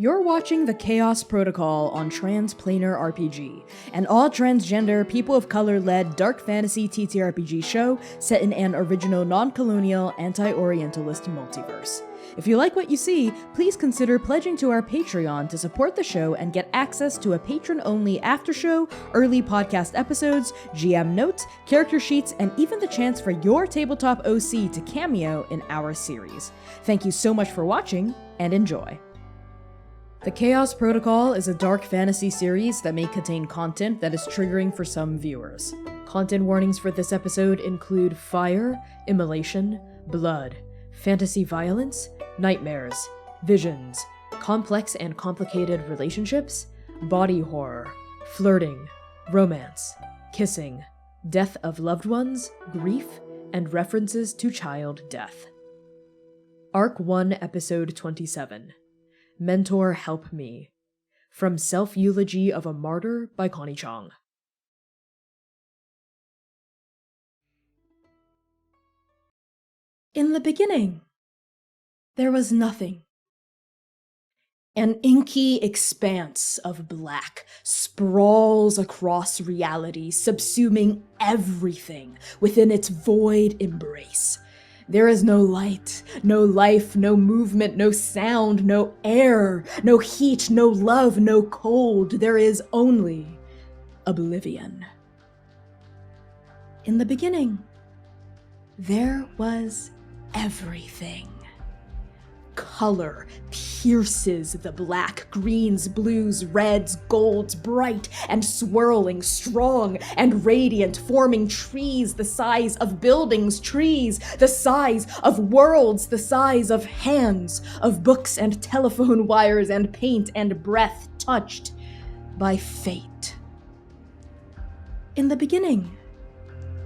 You're watching the Chaos Protocol on Transplanar RPG, an all-transgender, people of color-led dark fantasy TTRPG show set in an original non-colonial, anti-Orientalist multiverse. If you like what you see, please consider pledging to our Patreon to support the show and get access to a patron-only after-show, early podcast episodes, GM notes, character sheets, and even the chance for your tabletop OC to cameo in our series. Thank you so much for watching, and enjoy. The Chaos Protocol is a dark fantasy series that may contain content that is triggering for some viewers. Content warnings for this episode include fire, immolation, blood, fantasy violence, nightmares, visions, complex and complicated relationships, body horror, flirting, romance, kissing, death of loved ones, grief, and references to child death. Arc 1, Episode 27. Mentor Help Me. From Self-Eulogy of a Martyr by Connie Chong. In the beginning, there was nothing. An inky expanse of black sprawls across reality, subsuming everything within its void embrace. There is no light, no life, no movement, no sound, no air, no heat, no love, no cold. There is only oblivion. In the beginning, there was everything. Color pierces the black, greens, blues, reds, golds, bright and swirling, strong and radiant, forming trees the size of buildings, trees the size of worlds, the size of hands, of books and telephone wires and paint and breath touched by fate. In the beginning,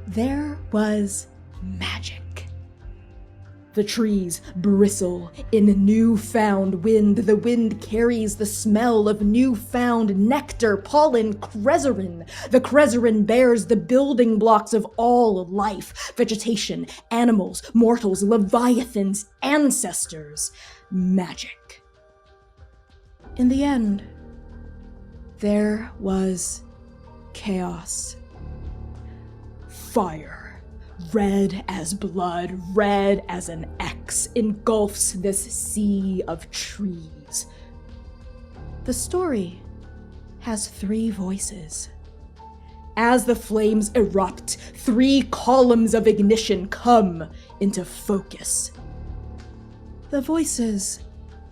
there was magic. The trees bristle in newfound wind. The wind carries the smell of newfound nectar, pollen, creserin. The creserin bears the building blocks of all life, vegetation, animals, mortals, leviathans, ancestors, magic. In the end, there was chaos. Fire. Red as blood, red as an X, engulfs this sea of trees. The story has 3 voices. As the flames erupt, 3 columns of ignition come into focus. The voices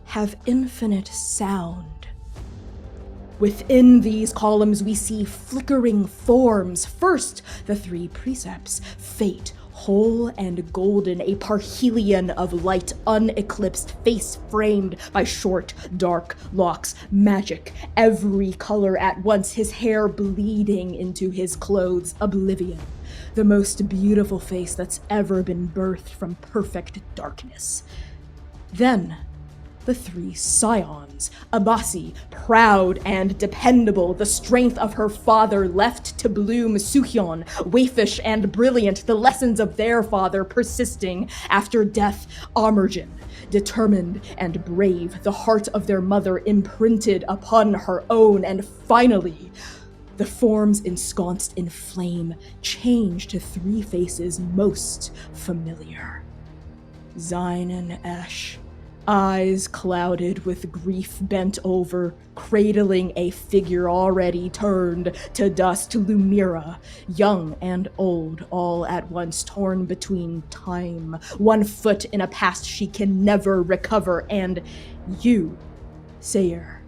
have infinite sound. Within these columns, we see flickering forms. First, the 3 precepts: fate, whole and golden, a parhelion of light, uneclipsed, face framed by short, dark locks, magic, every color at once, his hair bleeding into his clothes, oblivion, the most beautiful face that's ever been birthed from perfect darkness. Then, the 3 scions, Abasi, proud and dependable, the strength of her father left to bloom, Suhyon, waifish and brilliant, the lessons of their father persisting after death, Amerjin, determined and brave, the heart of their mother imprinted upon her own, and finally, the forms ensconced in flame change to 3 faces most familiar. Xainan Esh, eyes clouded with grief, bent over, cradling a figure already turned to dust. Lumièra, young and old, all at once torn between time, 1 foot in a past she can never recover, and you, Seir,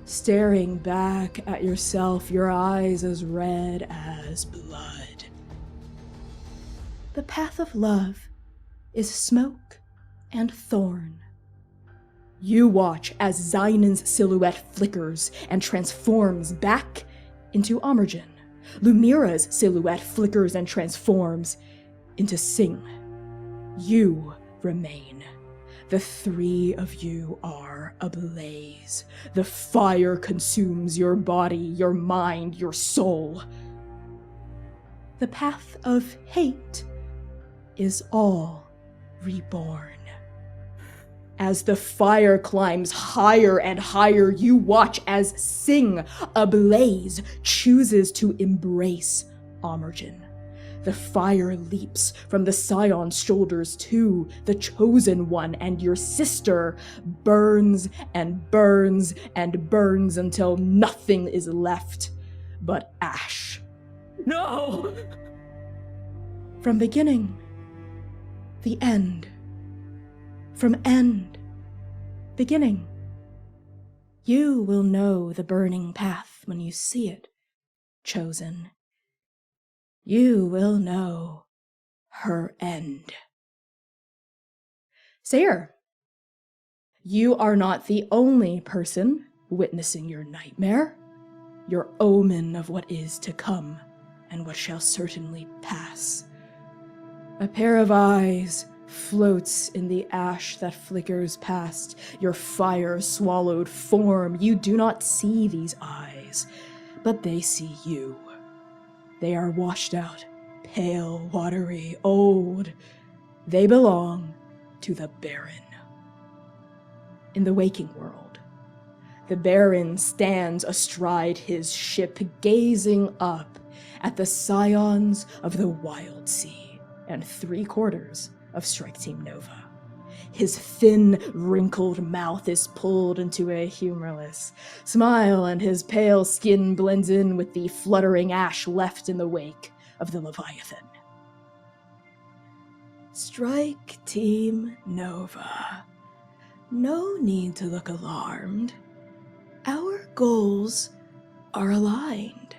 staring back at yourself, your eyes as red as blood. The path of love is smoke and thorn. You watch as Xainan's silhouette flickers and transforms back into Amerjin. Lumièra's silhouette flickers and transforms into Sing. You remain. The 3 of you are ablaze. The fire consumes your body, your mind, your soul. The path of hate is all reborn. As the fire climbs higher and higher, you watch as Sing, ablaze, chooses to embrace Amerjin. The fire leaps from the Scion's shoulders to the Chosen One, and your sister burns and burns and burns until nothing is left but ash. No! From beginning, the end. From end, beginning. You will know the burning path when you see it, Chosen. You will know her end. Seir, you are not the only person witnessing your nightmare, your omen of what is to come and what shall certainly pass. A pair of eyes floats in the ash that flickers past your fire-swallowed form. You do not see these eyes, but they see you. They are washed out, pale, watery, old. They belong to the Baron. In the waking world, the Baron stands astride his ship, gazing up at the scions of the Wild Sea and 3/4 of Strike Team Nova. His thin, wrinkled mouth is pulled into a humorless smile, and his pale skin blends in with the fluttering ash left in the wake of the Leviathan. Strike Team Nova. No need to look alarmed. Our goals are aligned.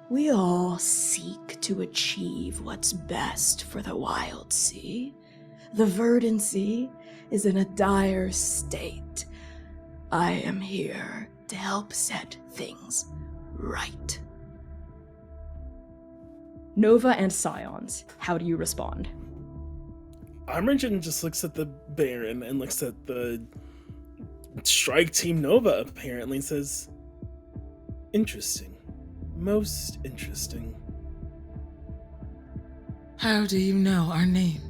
We all seek to achieve what's best for the Wild Sea. The Verdant Sea is in a dire state. I am here to help set things right. Nova and Scions, how do you respond? Amerjin just looks at the Baron and looks at the Strike Team Nova, apparently, and says, interesting. Most interesting. How do you know our names?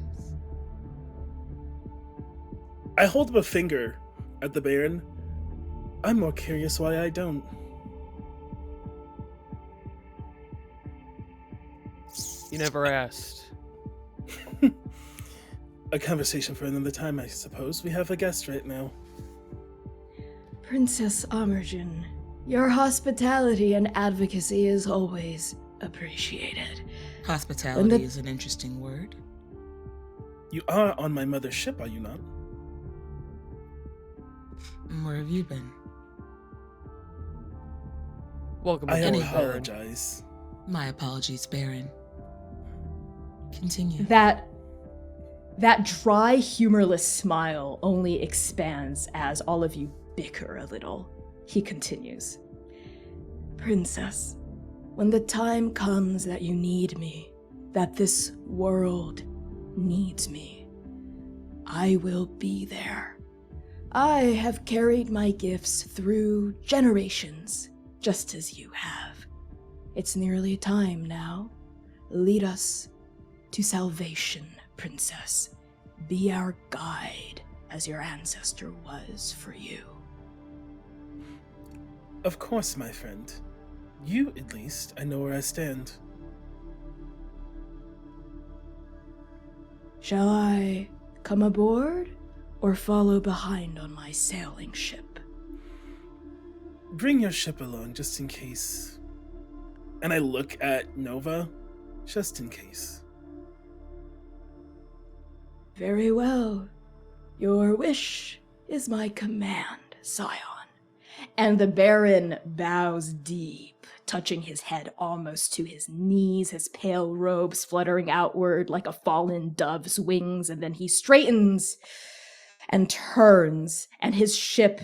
I hold up a finger at the Baron. I'm more curious why I don't. You never asked. A conversation for another time, I suppose. We have a guest right now. Princess Amerjin, your hospitality and advocacy is always appreciated. Hospitality is an interesting word. You are on my mother's ship, are you not? Where have you been? Welcome I aboard, apologize. My apologies, Baron. Continue. That dry, humorless smile only expands as all of you bicker a little. He continues. Princess, when the time comes that you need me, that this world needs me, I will be there. I have carried my gifts through generations, just as you have. It's nearly time now. Lead us to salvation, Princess. Be our guide, as your ancestor was for you. Of course, my friend. You, at least, I know where I stand. Shall I come aboard, or follow behind on my sailing ship? Bring your ship along, just in case. And I look at Nova, just in case. Very well. Your wish is my command, Scion. And the Baron bows deep, touching his head almost to his knees, his pale robes fluttering outward like a fallen dove's wings, and then he straightens and turns, and his ship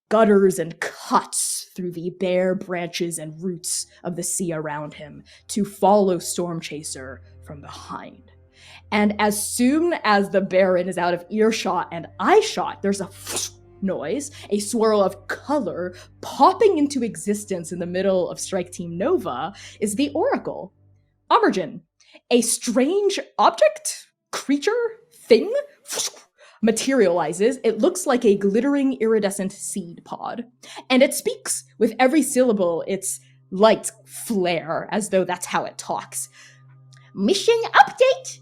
gutters and cuts through the bare branches and roots of the sea around him to follow Stormchaser from behind. And as soon as the Baron is out of earshot and eyeshot, there's a noise, a swirl of color popping into existence in the middle of Strike Team Nova is the Oracle. Amerjin, a strange object, creature, thing, materializes. It looks like a glittering iridescent seed pod, and it speaks. With every syllable, its lights flare as though that's how it talks. Mission update!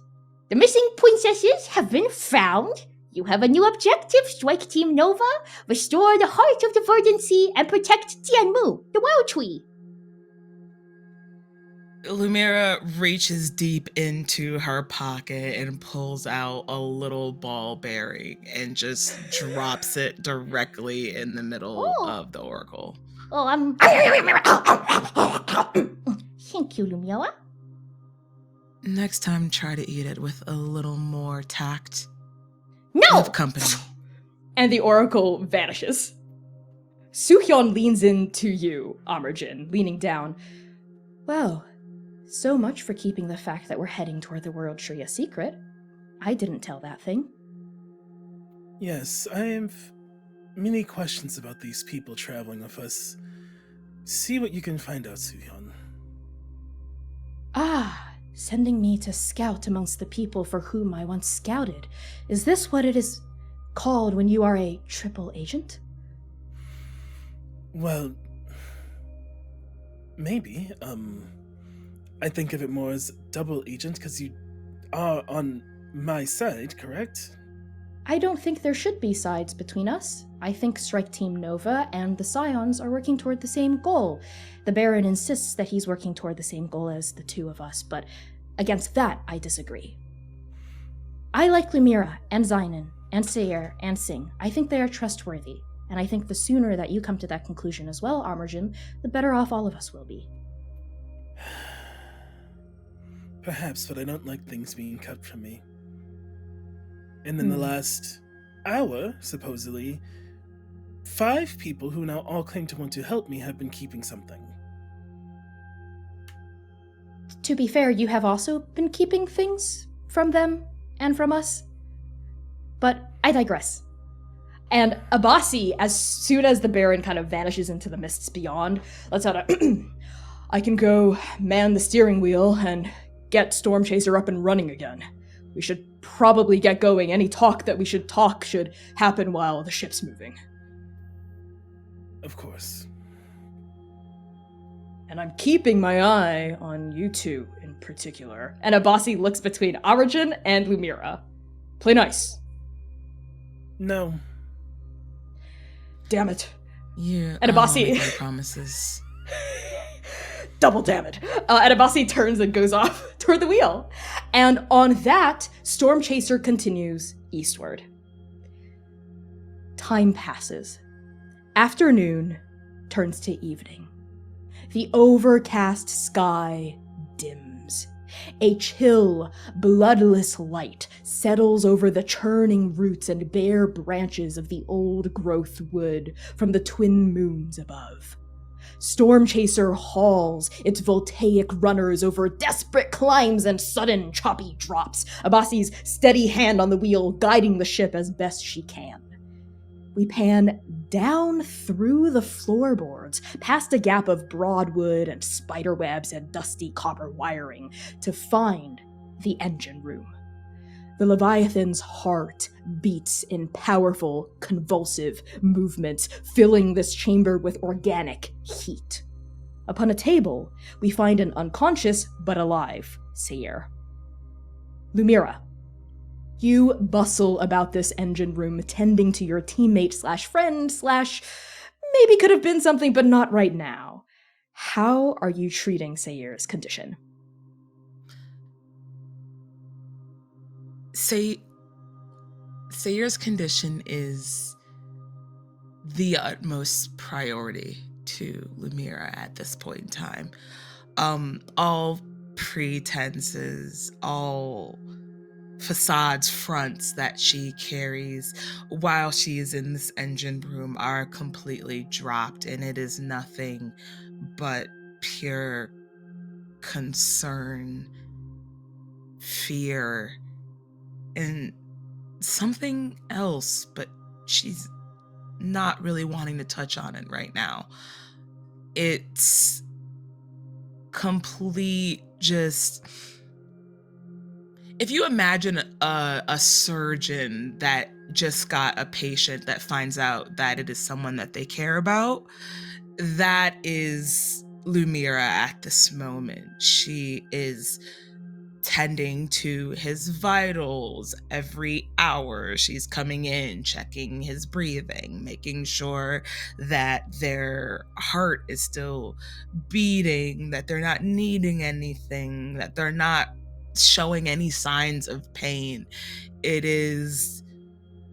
The missing princesses have been found. You have a new objective, Strike Team Nova. Restore the heart of the Verdant Sea and protect Tianmu, the Wild Tree. Lumièra reaches deep into her pocket and pulls out a little ball bearing and just drops it directly in the middle of the oracle. Oh, Thank you, Lumièra. Next time, try to eat it with a little more tact. No! Of company. And the oracle vanishes. Suhyun leans into you, Amerjin, leaning down. Well, so much for keeping the fact that we're heading toward the World Tree a secret. I didn't tell that thing. Yes, I have many questions about these people traveling with us. See what you can find out, Suhyun. Ah, sending me to scout amongst the people for whom I once scouted. Is this what it is called when you are a triple agent? Well, maybe. I think of it more as double agent because you are on my side, correct? I don't think there should be sides between us. I think Strike Team Nova and the Scions are working toward the same goal. The Baron insists that he's working toward the same goal as the two of us, but against that, I disagree. I like Lumièra and Xainan and Seir and Sing. I think they are trustworthy, and I think the sooner that you come to that conclusion as well, Amerjin, the better off all of us will be. Perhaps, but I don't like things being kept from me. And in the last hour, supposedly, 5 people who now all claim to want to help me have been keeping something. To be fair, you have also been keeping things from them and from us. But I digress. And Abasi, as soon as the Baron kind of vanishes into the mists beyond, lets out a I can go man the steering wheel and get Storm Chaser up and running again. We should probably get going. Any talk that we should talk should happen while the ship's moving. Of course. And I'm keeping my eye on you two in particular. And Abasi looks between Amerjin and Lumièra. Play nice. No. Damn it. Yeah. And Abasi promises. Double damn it. And Abasi turns and goes off toward the wheel. And on that, Storm Chaser continues eastward. Time passes. Afternoon turns to evening. The overcast sky dims. A chill, bloodless light settles over the churning roots and bare branches of the old-growth wood from the twin moons above. Storm Chaser hauls its voltaic runners over desperate climbs and sudden choppy drops, Abasi's steady hand on the wheel guiding the ship as best she can. We pan down through the floorboards, past a gap of broadwood and spiderwebs and dusty copper wiring, to find the engine room. The Leviathan's heart beats in powerful, convulsive movements, filling this chamber with organic heat. Upon a table, we find an unconscious but alive Seir. Lumièra, you bustle about this engine room, tending to your teammate / friend / maybe could have been something, but not right now. How are you treating Seir's condition? Seir's condition is the utmost priority to Lumièra at this point in time. All pretenses, all facades, fronts that she carries while she is in this engine room are completely dropped, and it is nothing but pure concern, fear, and something else, but she's not really wanting to touch on it right now. It's complete just... If you imagine a surgeon that just got a patient that finds out that it is someone that they care about. That is Lumièra at this moment. She is tending to his vitals every hour. She's coming in, checking his breathing, making sure that their heart is still beating, that they're not needing anything, that they're not showing any signs of pain. It is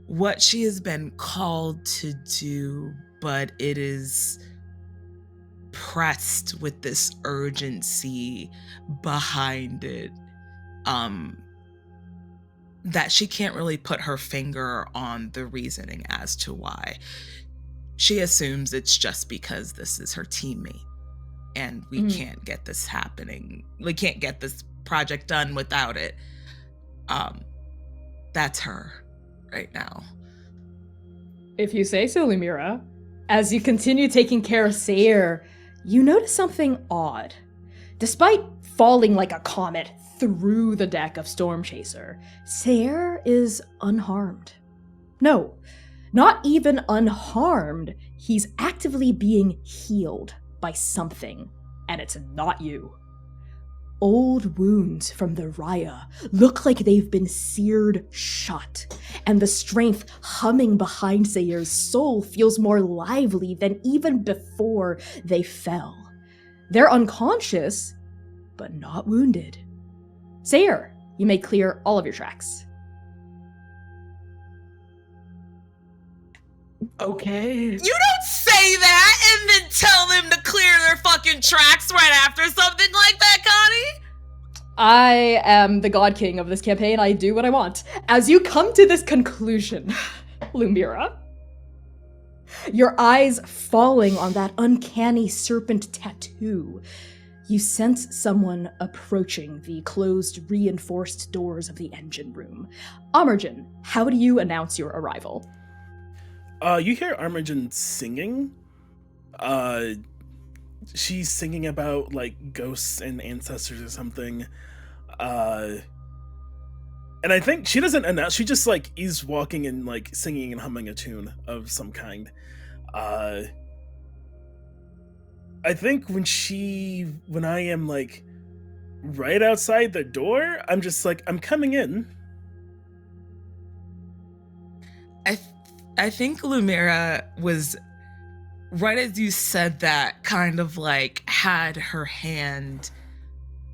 what she has been called to do, but it is pressed with this urgency behind it, that she can't really put her finger on the reasoning as to why. She assumes it's just because this is her teammate and we can't get this happening. We can't get this project done without it. That's her right now. If you say so, Lumièra. As you continue taking care of Seir, you notice something odd. Despite falling like a comet through the deck of Storm Chaser, Seir is unharmed. No, not even unharmed. He's actively being healed by something, and it's not you. Old wounds from the Raya look like they've been seared shut, and the strength humming behind Seir's soul feels more lively than even before they fell. They're unconscious, but not wounded. Seir, you may clear all of your tracks. Okay. You don't say that and then tell them to clear their fucking tracks right after something like that, Connie. I am the God King of this campaign. I do what I want. As you come to this conclusion, Lumièra, your eyes falling on that uncanny serpent tattoo, you sense someone approaching the closed, reinforced doors of the engine room. Amergen, how do you announce your arrival? You hear Armagen singing. She's singing about like ghosts and ancestors or something. And I think she doesn't announce. She just like is walking and like singing and humming a tune of some kind. I think when I am like right outside the door, I'm just like, I'm coming in. I think Lumièra was, right as you said that, kind of like had her hand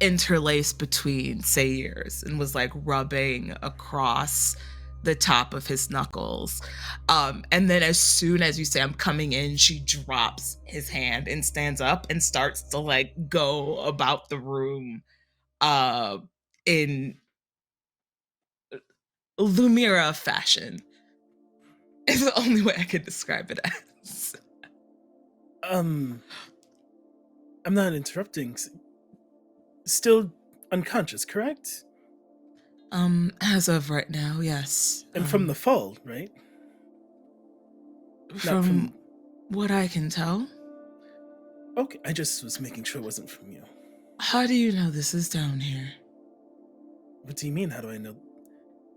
interlaced between Seir's and was like rubbing across the top of his knuckles. And then as soon as you say, I'm coming in, she drops his hand and stands up and starts to like go about the room in Lumièra fashion. Is the only way I could describe it as. I'm not interrupting. Still unconscious, correct? As of right now, yes. And from the fall, right? From what I can tell. Okay, I just was making sure it wasn't from you. How do you know this is down here? What do you mean, how do I know?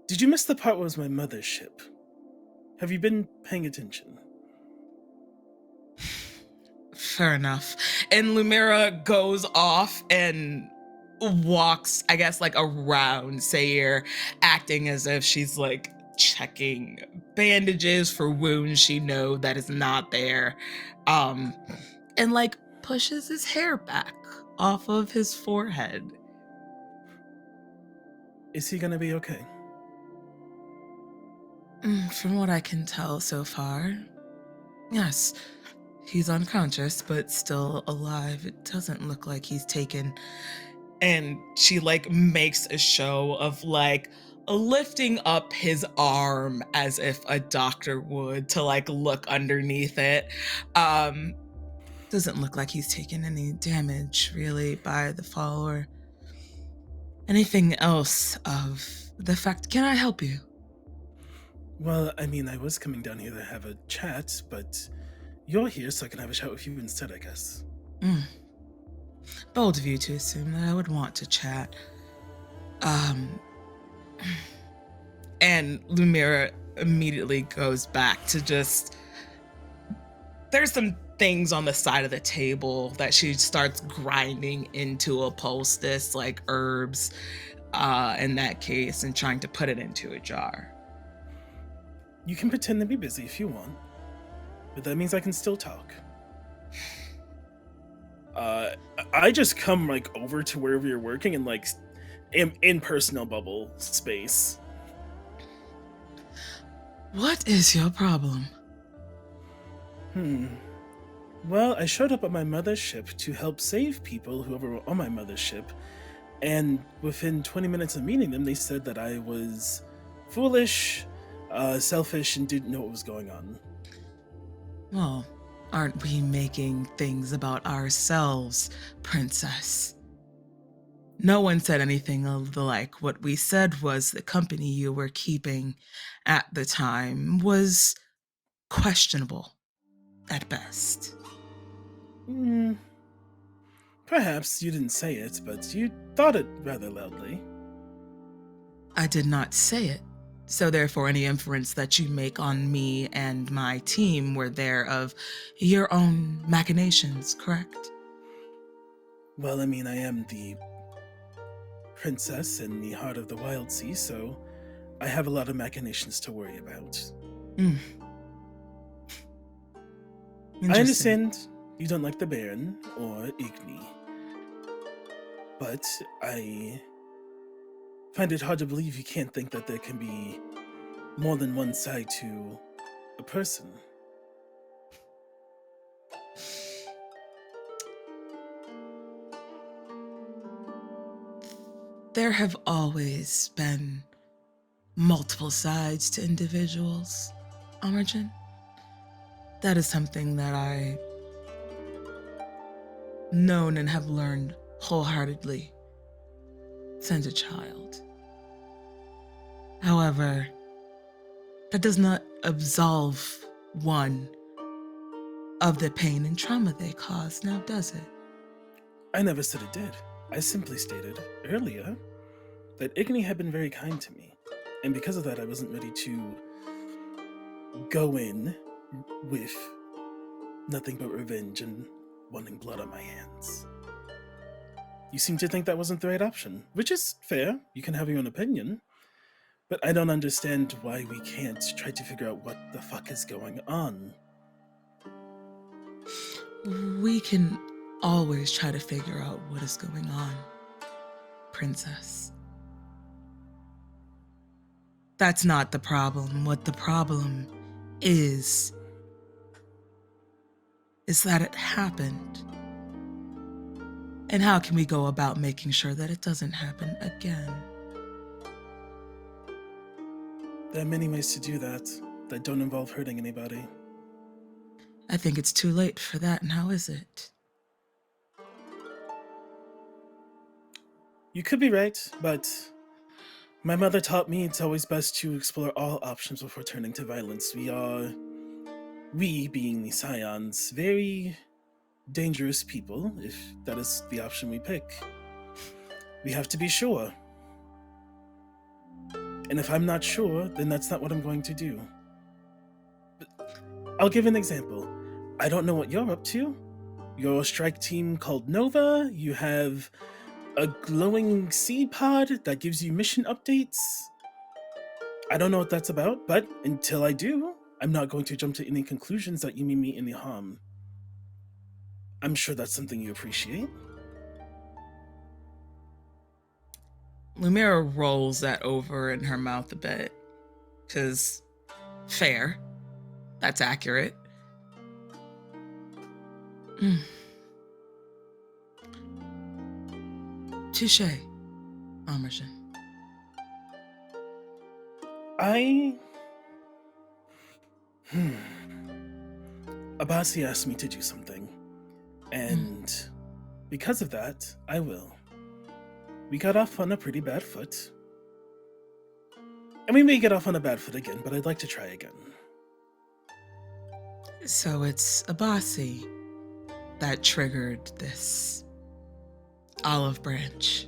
Did you miss the part where it was my mother's ship? Have you been paying attention? Fair enough. And Lumièra goes off and walks, I guess, like around Seir, acting as if she's like checking bandages for wounds she know that is not there. And like pushes his hair back off of his forehead. Is he gonna be okay? From what I can tell so far, yes. He's unconscious, but still alive. It doesn't look like he's taken. And she like makes a show of like lifting up his arm as if a doctor would to like look underneath it. Doesn't look like he's taken any damage really by the fall or anything else of the fact. Can I help you? Well, I mean, I was coming down here to have a chat, but you're here, so I can have a chat with you instead, I guess. Bold of you to assume that I would want to chat. And Lumièra immediately goes back to just, there's some things on the side of the table that she starts grinding into a poultice, like herbs, in that case, and trying to put it into a jar. You can pretend to be busy if you want, but that means I can still talk. I just come like over to wherever you're working and like am in personal bubble space. What is your problem? Well, I showed up at my mother's ship to help save people who were on my mother's ship, and within 20 minutes of meeting them, they said that I was foolish, selfish, and didn't know what was going on. Well, aren't we making things about ourselves, Princess? No one said anything of the like. What we said was the company you were keeping at the time was questionable at best. Perhaps you didn't say it, but you thought it rather loudly. I did not say it. So therefore, any inference that you make on me and my team were there of your own machinations, correct? Well, I mean, I am the princess in the heart of the Wild Sea, so I have a lot of machinations to worry about. I understand you don't like the Baron or Igni, but I find it hard to believe you can't think that there can be more than one side to a person. There have always been multiple sides to individuals, Amarjan. That is something that I known and have learned wholeheartedly since a child. However, that does not absolve one of the pain and trauma they cause, now does it? I never said it did. I simply stated earlier that Igni had been very kind to me, and because of that, I wasn't ready to go in with nothing but revenge and wanting blood on my hands. You seem to think that wasn't the right option, which is fair. You can have your own opinion, but I don't understand why we can't try to figure out what the fuck is going on. We can always try to figure out what is going on, Princess. That's not the problem. What the problem is that it happened. And how can we go about making sure that it doesn't happen again? There are many ways to do that don't involve hurting anybody. I think it's too late for that now, is it? You could be right, but my mother taught me it's always best to explore all options before turning to violence. We being the Scions, very dangerous people, if that is the option we pick. We have to be sure. And if I'm not sure, then that's not what I'm going to do. But I'll give an example. I don't know what you're up to. You're a strike team called Nova. You have a glowing sea pod that gives you mission updates. I don't know what that's about, but until I do, I'm not going to jump to any conclusions that you mean me any harm. I'm sure that's something you appreciate. Lumièra rolls that over in her mouth a bit, because fair. That's accurate. Touche, Amarjan. Abasi asked me to do something, and because of that, I will. We got off on a pretty bad foot. And we may get off on a bad foot again, but I'd like to try again. So it's Abasi that triggered this olive branch.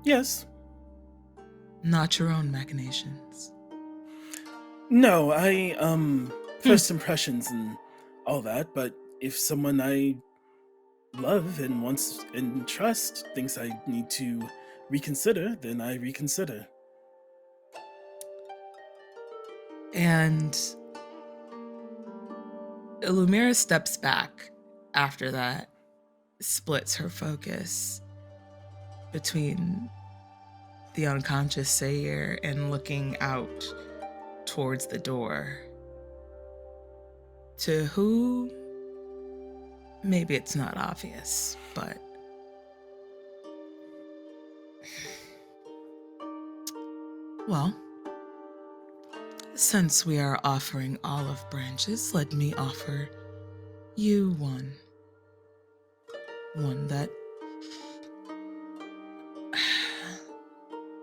Yes. Not your own machinations. No, I first impressions and all that, but if someone I love and wants and trust thinks I need to reconsider, then I reconsider. And Lumièra steps back after that, splits her focus between the unconscious Seir and looking out towards the door. To who? Maybe it's not obvious, but well, since we are offering olive branches, let me offer you one. One that...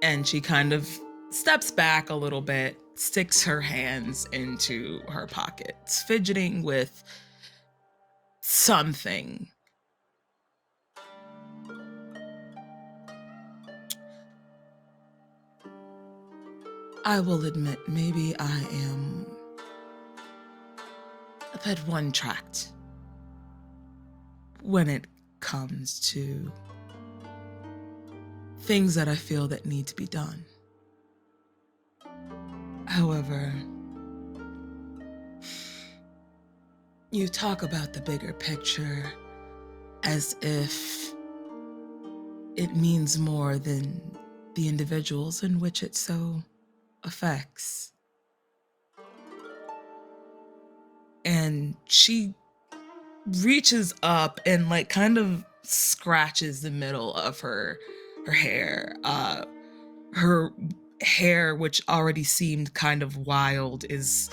And she kind of steps back a little bit, sticks her hands into her pockets, fidgeting with something. I will admit, maybe I am a bit one-tracked when it comes to things that I feel that need to be done. However, you talk about the bigger picture as if it means more than the individuals in which it so affects. And she reaches up and like kind of scratches the middle of her hair. Her hair, which already seemed kind of wild, is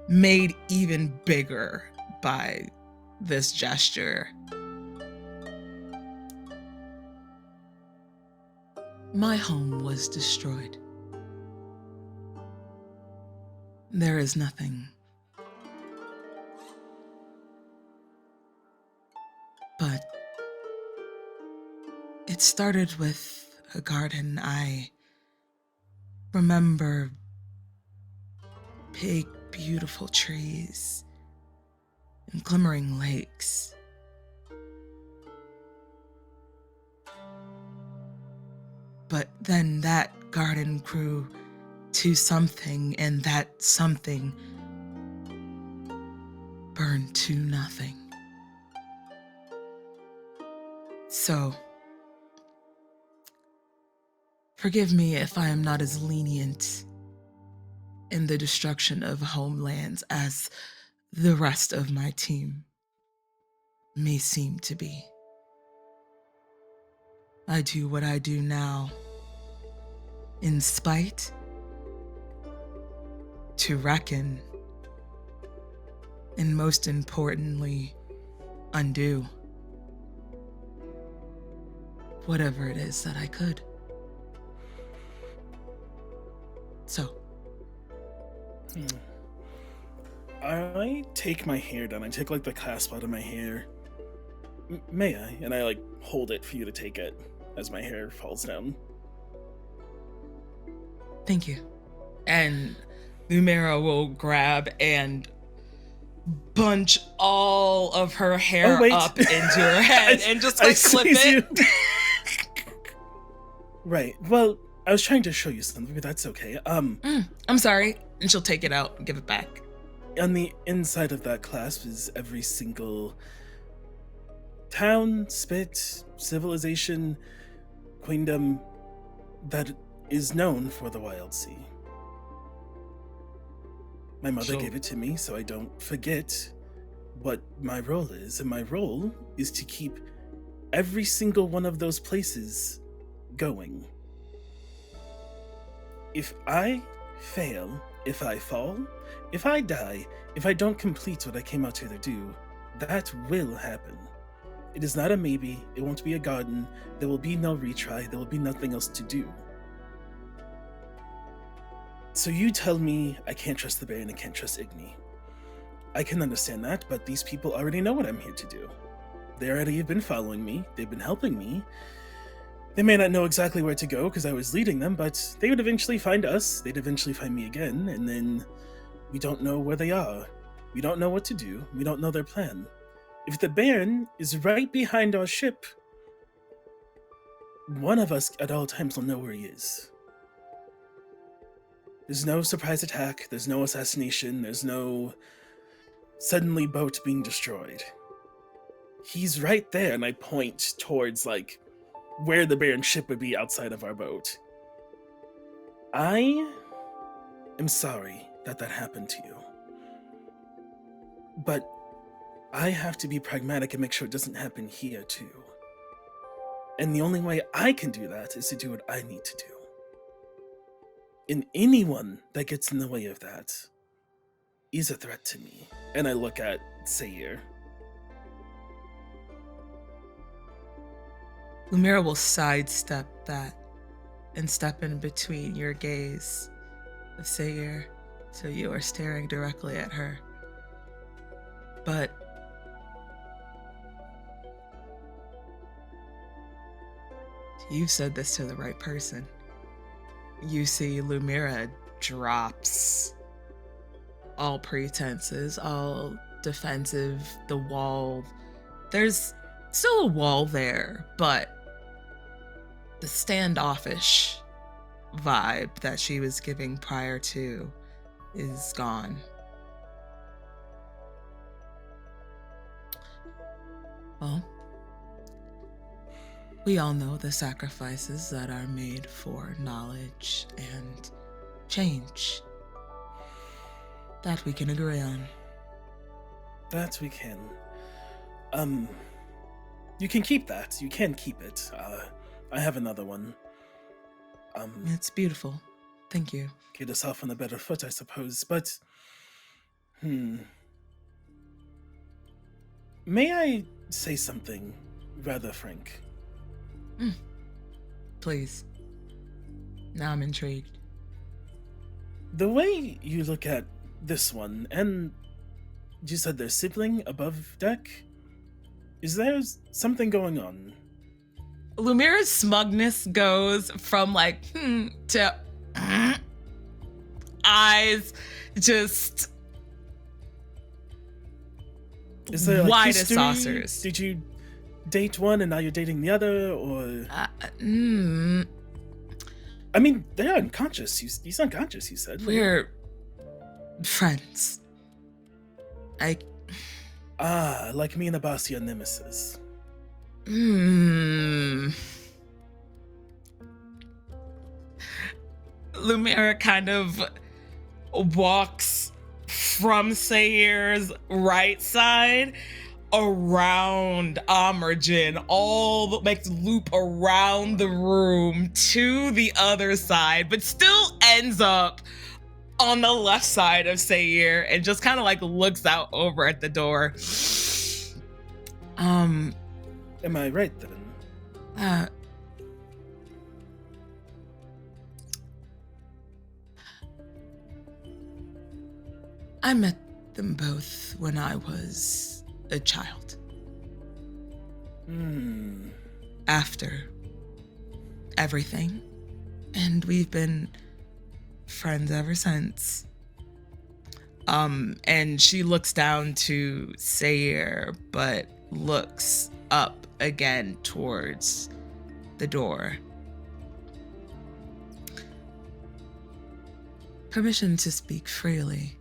made even bigger by this gesture. My home was destroyed. There is nothing. But it started with a garden. I remember big, beautiful trees and glimmering lakes. But then that garden grew to something, and that something burned to nothing. So, forgive me if I am not as lenient in the destruction of homelands as the rest of my team may seem to be. I do what I do now in spite, to reckon, and most importantly, undo whatever it is that I could. So. I take my hair down. I take like the clasp out of my hair. May I? And I like hold it for you to take it as my hair falls down. Thank you. And Lumièra will grab and bunch all of her hair up into her head and just like clip it. Right. Well, I was trying to show you something, but that's okay. I'm sorry. And she'll take it out and give it back. On the inside of that clasp is every single town, spit, civilization, queendom that is known for the Wild Sea. My mother gave it to me so I don't forget what my role is, and my role is to keep every single one of those places going. If I fail, if I fall, if I die, if I don't complete what I came out here to do, that will happen. It is not a maybe, it won't be a garden, there will be no retry, there will be nothing else to do. So you tell me I can't trust the Baron and can't trust Igni. I can understand that, but these people already know what I'm here to do. They already have been following me, they've been helping me. They may not know exactly where to go because I was leading them, but they would eventually find us. They'd eventually find me again, and then we don't know where they are. We don't know what to do. We don't know their plan. If the Baron is right behind our ship, one of us at all times will know where he is. There's no surprise attack. There's no assassination. There's no suddenly boat being destroyed. He's right there, and I point towards, like, where the Baron's ship would be outside of our boat. I am sorry that happened to you. But I have to be pragmatic and make sure it doesn't happen here, too. And the only way I can do that is to do what I need to do. And anyone that gets in the way of that is a threat to me. And I look at Seir. Lumièra will sidestep that and step in between your gaze of Seir, so you are staring directly at her. But you said this to the right person. You see Lumièra drops all pretenses, all defensive, the wall. There's still a wall there, but the standoffish vibe that she was giving prior to is gone. Well, we all know the sacrifices that are made for knowledge and change. That we can agree on. That we can. You can keep that. You can keep it. I have another one. It's beautiful. Thank you. Get us off on a better foot, I suppose, but... May I say something rather frank? Please. Now I'm intrigued. The way you look at this one, and you said their sibling above deck, is there something going on? Lumièra's smugness goes from like, to eyes just Is there, like, wide as history? saucers. Did you date one and now you're dating the other, or... I mean, they're unconscious. He's unconscious, you said. We're friends. Like me and the boss, your nemesis. Lumièra kind of walks from Seir's right side around Amerjin, makes a loop around the room to the other side, but still ends up on the left side of Seir and just kind of like looks out over at the door. Am I right then? I met them both when I was a child. After everything. And we've been friends ever since. And she looks down to Seir, but looks up again towards the door. Permission to speak freely,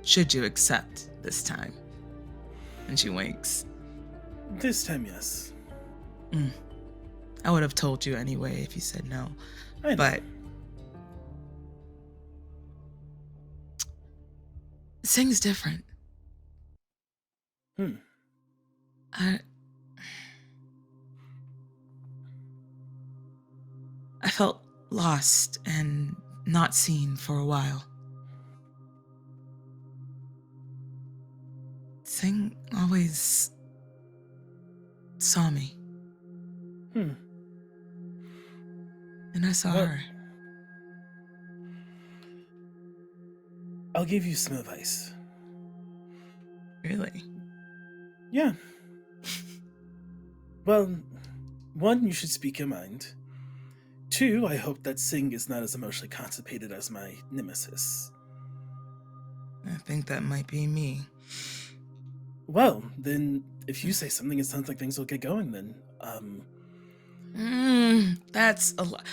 should you accept this time. And she winks. This time, yes. I would have told you anyway if you said no. I know. But Sing's different. I felt lost and not seen for a while. Sing always saw me. And I saw her. I'll give you some advice. Really? Yeah. Well, one, you should speak your mind. 2, I hope that Sing is not as emotionally constipated as my nemesis. I think that might be me. Well, then, if you say something, it sounds like things will get going then. That's a lot.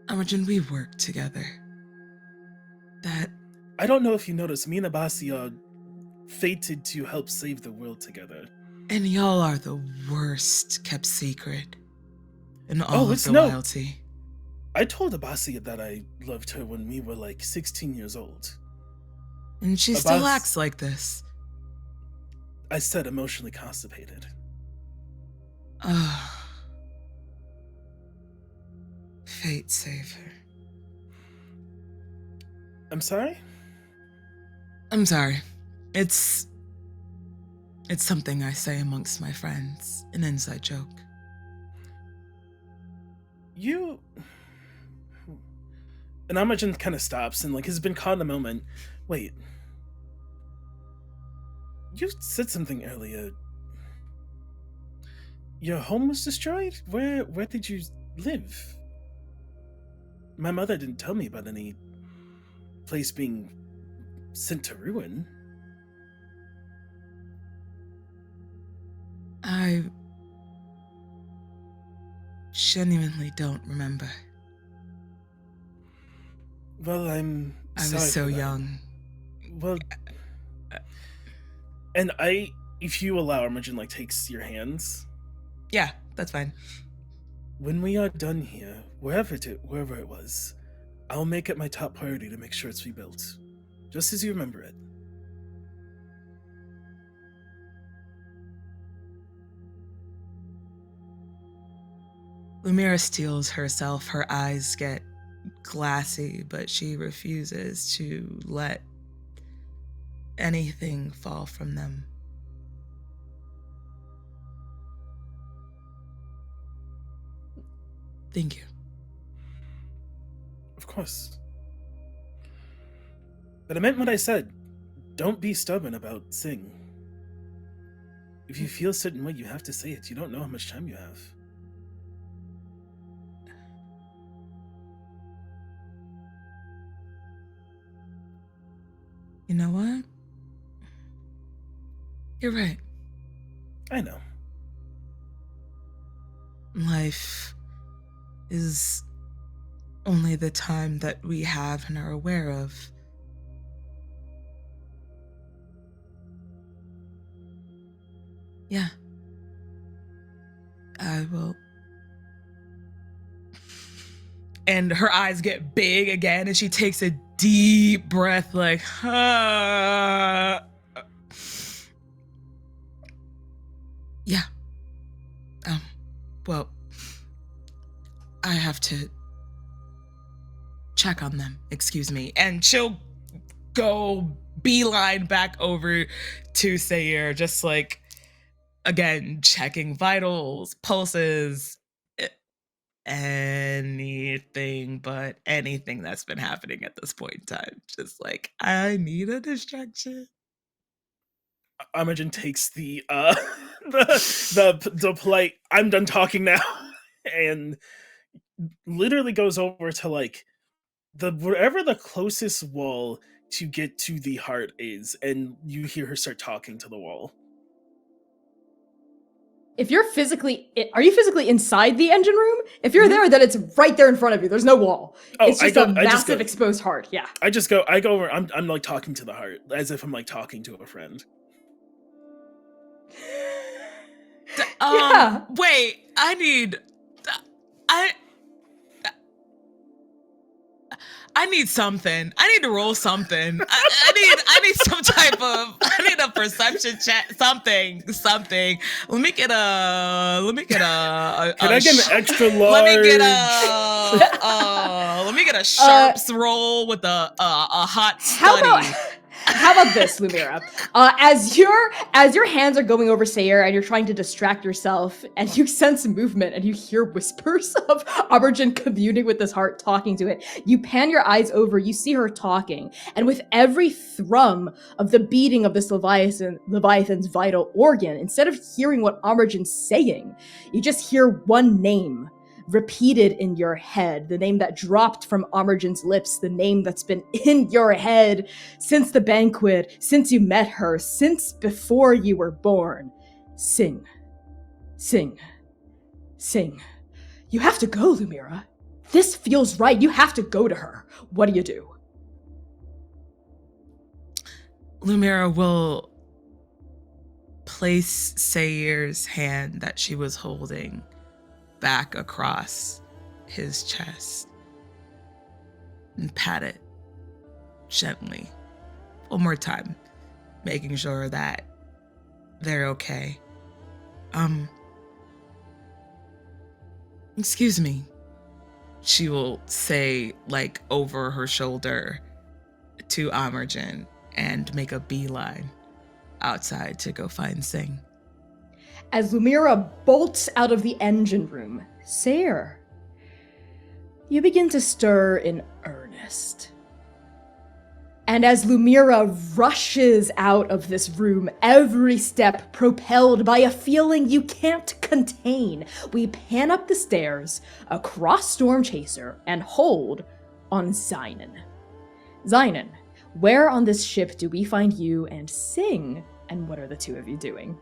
Imogen, we work together. That... I don't know if you noticed, me and Abasi are fated to help save the world together. And y'all are the worst kept secret in all of the no. loyalty. I told Abasi that I loved her when we were like 16 years old. And she still acts like this. I said emotionally constipated. Fate save her. I'm sorry? I'm sorry. It's something I say amongst my friends. An inside joke. You... And Imogen kind of stops and has been caught in a moment. Wait. You said something earlier. Your home was destroyed? Where did you live? My mother didn't tell me about any place being sent to ruin. I genuinely don't remember. Well, I was so young. Well, and if you allow, Imogen takes your hands. Yeah, that's fine. When we are done here, wherever it was, I'll make it my top priority to make sure it's rebuilt, just as you remember it. Lumièra steels herself. Her eyes get glassy, but she refuses to let anything fall from them. Thank you. Of course. But I meant what I said. Don't be stubborn about Sing. If you feel a certain way, you have to say it. You don't know how much time you have. You know what? You're right. I know. Life is only the time that we have and are aware of. Yeah. I will. And her eyes get big again, and she takes a deep breath, Yeah. Well, I have to check on them, excuse me. And she'll go beeline back over to Seir, just again, checking vitals, pulses, anything but anything that's been happening at this point in time. Just I need a distraction. Imogen takes the polite "I'm done talking now" and literally goes over to wherever the closest wall to get to the heart is, and you hear her start talking to the wall. If you're are you physically inside the engine room? If you're there, then it's right there in front of you. There's no wall. It's just a massive exposed heart. Yeah. I go over. I'm talking to the heart as if I'm talking to a friend. Yeah. Wait, I need something. I need to roll something. I need some type of. I need a perception check. Something. Let me get a. Can I get an extra large? Let me get a sharps roll with a hot study. How about this, Lumièra? As your hands are going over Seir and you're trying to distract yourself, and you sense movement and you hear whispers of Imogen communing with this heart, talking to it, you pan your eyes over, you see her talking, and with every thrum of the beating of this Leviathan's vital organ, instead of hearing what Imogen's saying, you just hear one name repeated in your head, the name that dropped from Amergen's lips, the name that's been in your head since the banquet, since you met her, since before you were born. Sing. Sing. Sing. You have to go, Lumièra. This feels right. You have to go to her. What do? Lumièra will place Seir's hand that she was holding back across his chest and pat it gently one more time, making sure that they're okay. Excuse me, she will say, like, over her shoulder to Amergen and make a beeline outside to go find Sing. As Lumièra bolts out of the engine room, Seir, you begin to stir in earnest. And as Lumièra rushes out of this room, every step propelled by a feeling you can't contain, we pan up the stairs, across Storm Chaser, and hold on Xainan. Xainan, where on this ship do we find you and Sing, and what are the two of you doing?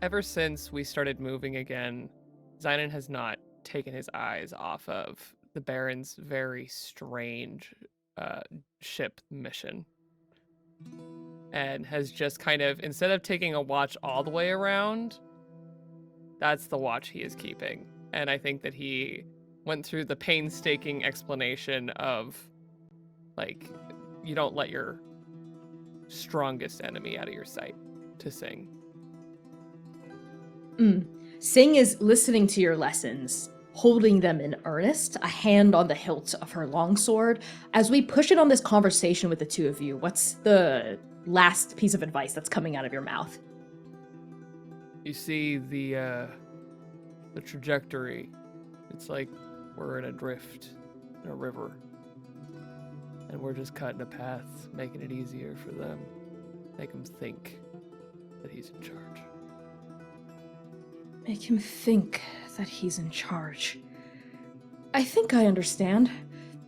Ever since we started moving again, Xainan has not taken his eyes off of the Baron's very strange ship mission. And has just kind of, instead of taking a watch all the way around, that's the watch he is keeping. And I think that he went through the painstaking explanation of, like, you don't let your strongest enemy out of your sight to Sing. Sing is listening to your lessons, holding them in earnest, a hand on the hilt of her longsword. As we push it on this conversation with the two of you, what's the last piece of advice that's coming out of your mouth? You see the trajectory. It's like we're in a drift in a river. And we're just cutting a path, making it easier for them. Make them think that he's in charge. Make him think that he's in charge. I think I understand.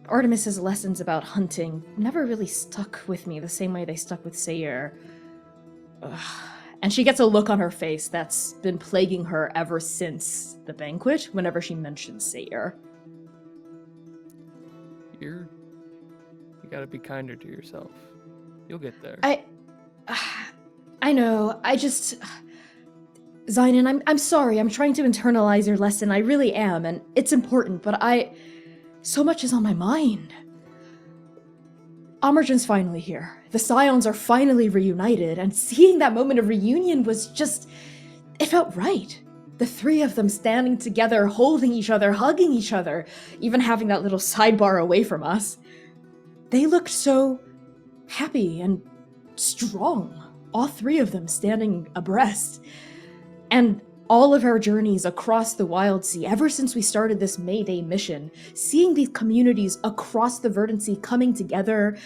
Artemis's lessons about hunting never really stuck with me the same way they stuck with Seir. Ugh. And she gets a look on her face that's been plaguing her ever since the banquet, whenever she mentions Seir. You gotta be kinder to yourself. You'll get there. I know, Xainan, I'm sorry, I'm trying to internalize your lesson, I really am, and it's important, but so much is on my mind. Amergen's finally here. The Scions are finally reunited, and seeing that moment of reunion was just, it felt right. The three of them standing together, holding each other, hugging each other, even having that little sidebar away from us. They looked so happy and strong, all three of them standing abreast. And all of our journeys across the Wild Sea, ever since we started this Mayday mission, seeing these communities across the Verdant Sea coming together,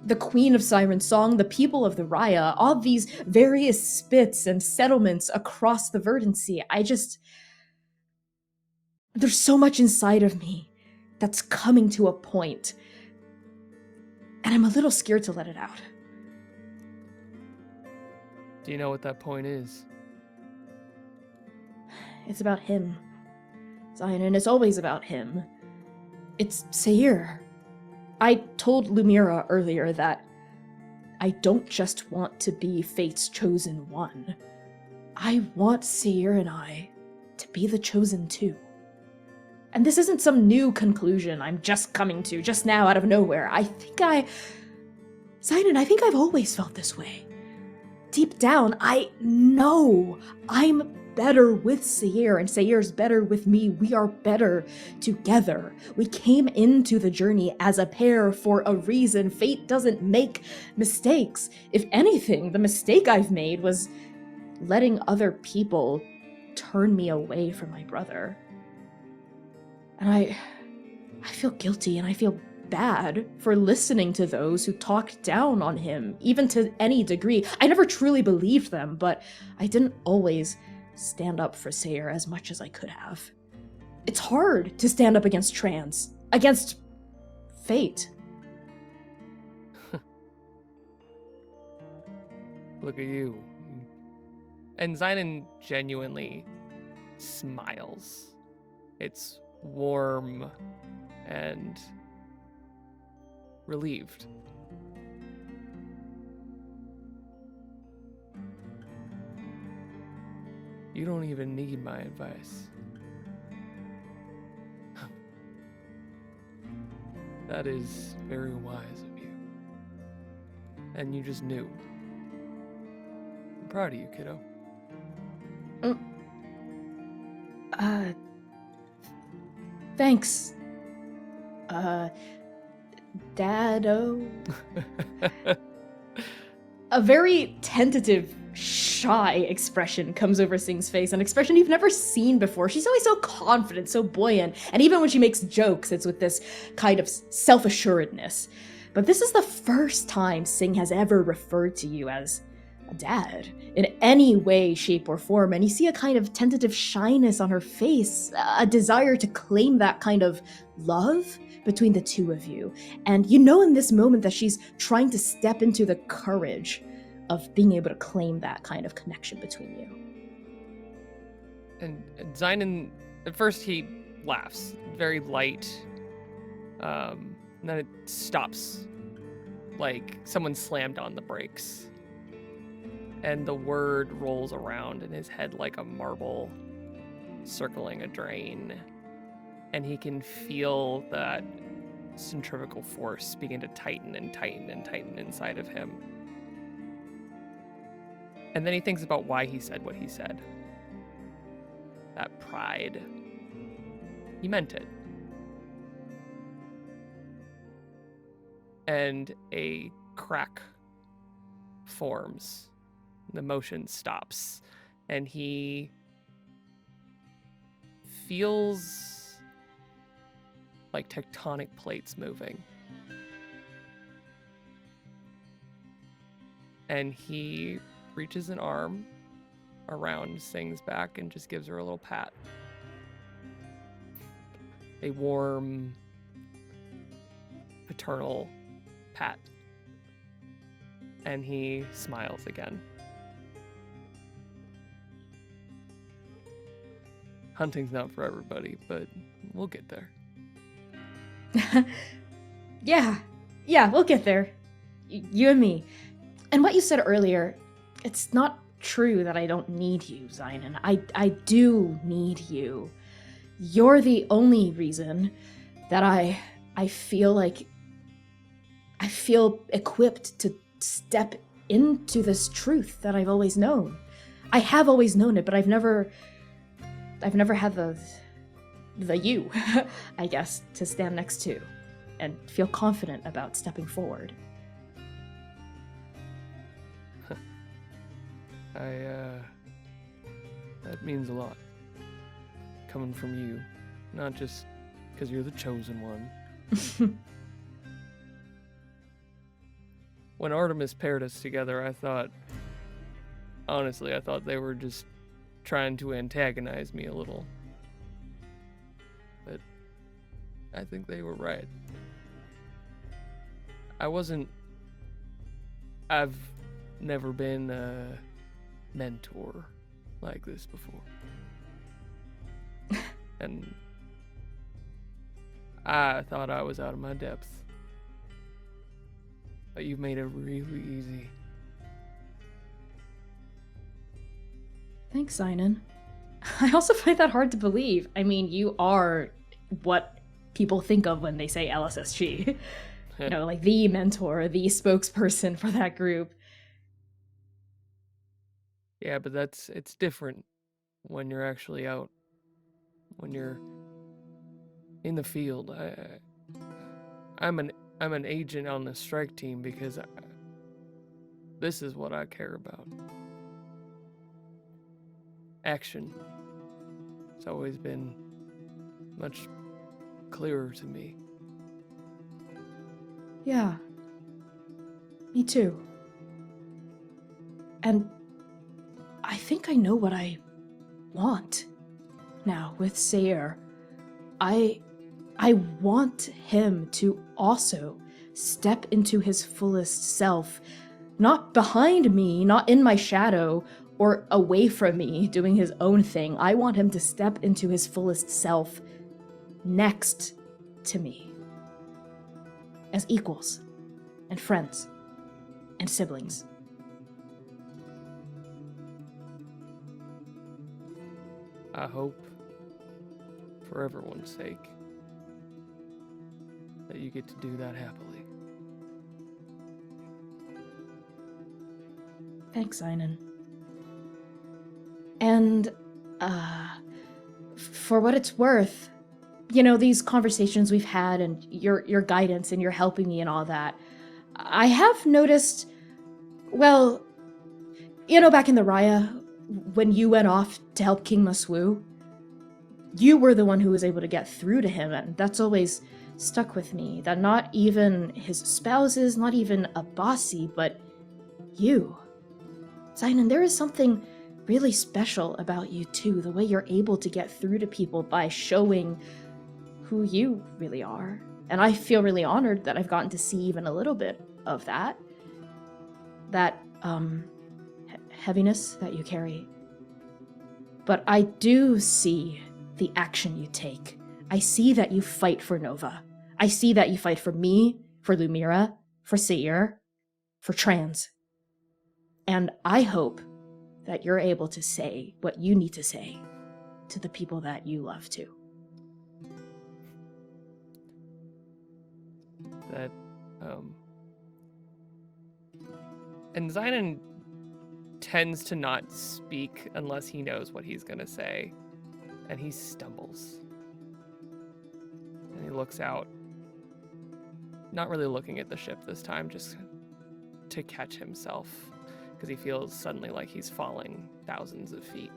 the Queen of Siren Song, the people of the Raya, all these various spits and settlements across the Verdant Sea, there's so much inside of me that's coming to a point, and I'm a little scared to let it out. Do you know what that point is? It's about him. Xainan, it's always about him. It's Seir. I told Lumièra earlier that I don't just want to be Fate's chosen one. I want Seir and I to be the chosen two. And this isn't some new conclusion I'm just coming to just now out of nowhere. Xainan, I think I've always felt this way. Deep down, I know I'm better with Seir, and Seir's better with me. We are better together. We came into the journey as a pair for a reason. Fate doesn't make mistakes. If anything, the mistake I've made was letting other people turn me away from my brother. And I feel guilty and I feel bad for listening to those who talked down on him, even to any degree. I never truly believed them, but I didn't always stand up for Seir as much as I could have. it's hard to stand up against trans, against fate. Look at you. And Xainan genuinely smiles. It's warm and relieved. You don't even need my advice. That is very wise of you. And you just knew. I'm proud of you, kiddo. Thanks. Dado? A very tentative, shy expression comes over Sing's face, an expression you've never seen before. She's always so confident, so buoyant, and even when she makes jokes, it's with this kind of self-assuredness. But this is the first time Sing has ever referred to you as a dad in any way, shape, or form, and you see a kind of tentative shyness on her face, a desire to claim that kind of love between the two of you. And you know in this moment that she's trying to step into the courage of being able to claim that kind of connection between you. And Xainan, at first he laughs, very light, and then it stops, like someone slammed on the brakes. And the word rolls around in his head like a marble circling a drain. And he can feel that centrifugal force begin to tighten and tighten and tighten inside of him. And then he thinks about why he said what he said. That pride. He meant it. And a crack forms. The motion stops. And he feels like tectonic plates moving. And he reaches an arm around Sing's back and just gives her a little pat. A warm, paternal pat. And he smiles again. Hunting's not for everybody, but we'll get there. Yeah, we'll get there. You and me. And what you said earlier, it's not true that I don't need you, Xainan. I do need you. You're the only reason that I feel like I feel equipped to step into this truth that I've always known. I have always known it, but I've never had the you, I guess, to stand next to and feel confident about stepping forward. That means a lot. Coming from you, not just because you're the chosen one. When Artemis paired us together, I thought they were just trying to antagonize me a little. But I think they were right. I've never been a mentor like this before. And I thought I was out of my depth. But you've made it really easy. Thanks, Xainan. I also find that hard to believe. I mean, you are what people think of when they say LSSG. You know, like the mentor, the spokesperson for that group. Yeah, but it's different when you're actually out. When you're in the field. I'm an agent on the strike team because this is what I care about. Action. It's always been much clearer to me. Yeah. Me too. And I think I know what I want now with Seir. I want him to also step into his fullest self, not behind me, not in my shadow, or away from me doing his own thing. I want him to step into his fullest self next to me, as equals and friends and siblings. I hope, for everyone's sake, that you get to do that happily. Thanks, Xainan. And, for what it's worth, you know, these conversations we've had and your guidance and your helping me and all that, I have noticed, well, you know, back in the Raya, when you went off to help King Maswu, you were the one who was able to get through to him, and that's always stuck with me, that not even his spouses, not even Abasi, but you. Xainan, there is something really special about you too, the way you're able to get through to people by showing who you really are. And I feel really honored that I've gotten to see even a little bit of that. That, heaviness that you carry. But I do see the action you take. I see that you fight for Nova. I see that you fight for me, for Lumièra, for Seir, for Trans. And I hope that you're able to say what you need to say to the people that you love too. That, and Xainan tends to not speak unless he knows what he's gonna say, and he stumbles. And he looks out, not really looking at the ship this time, just to catch himself, because he feels suddenly like he's falling thousands of feet.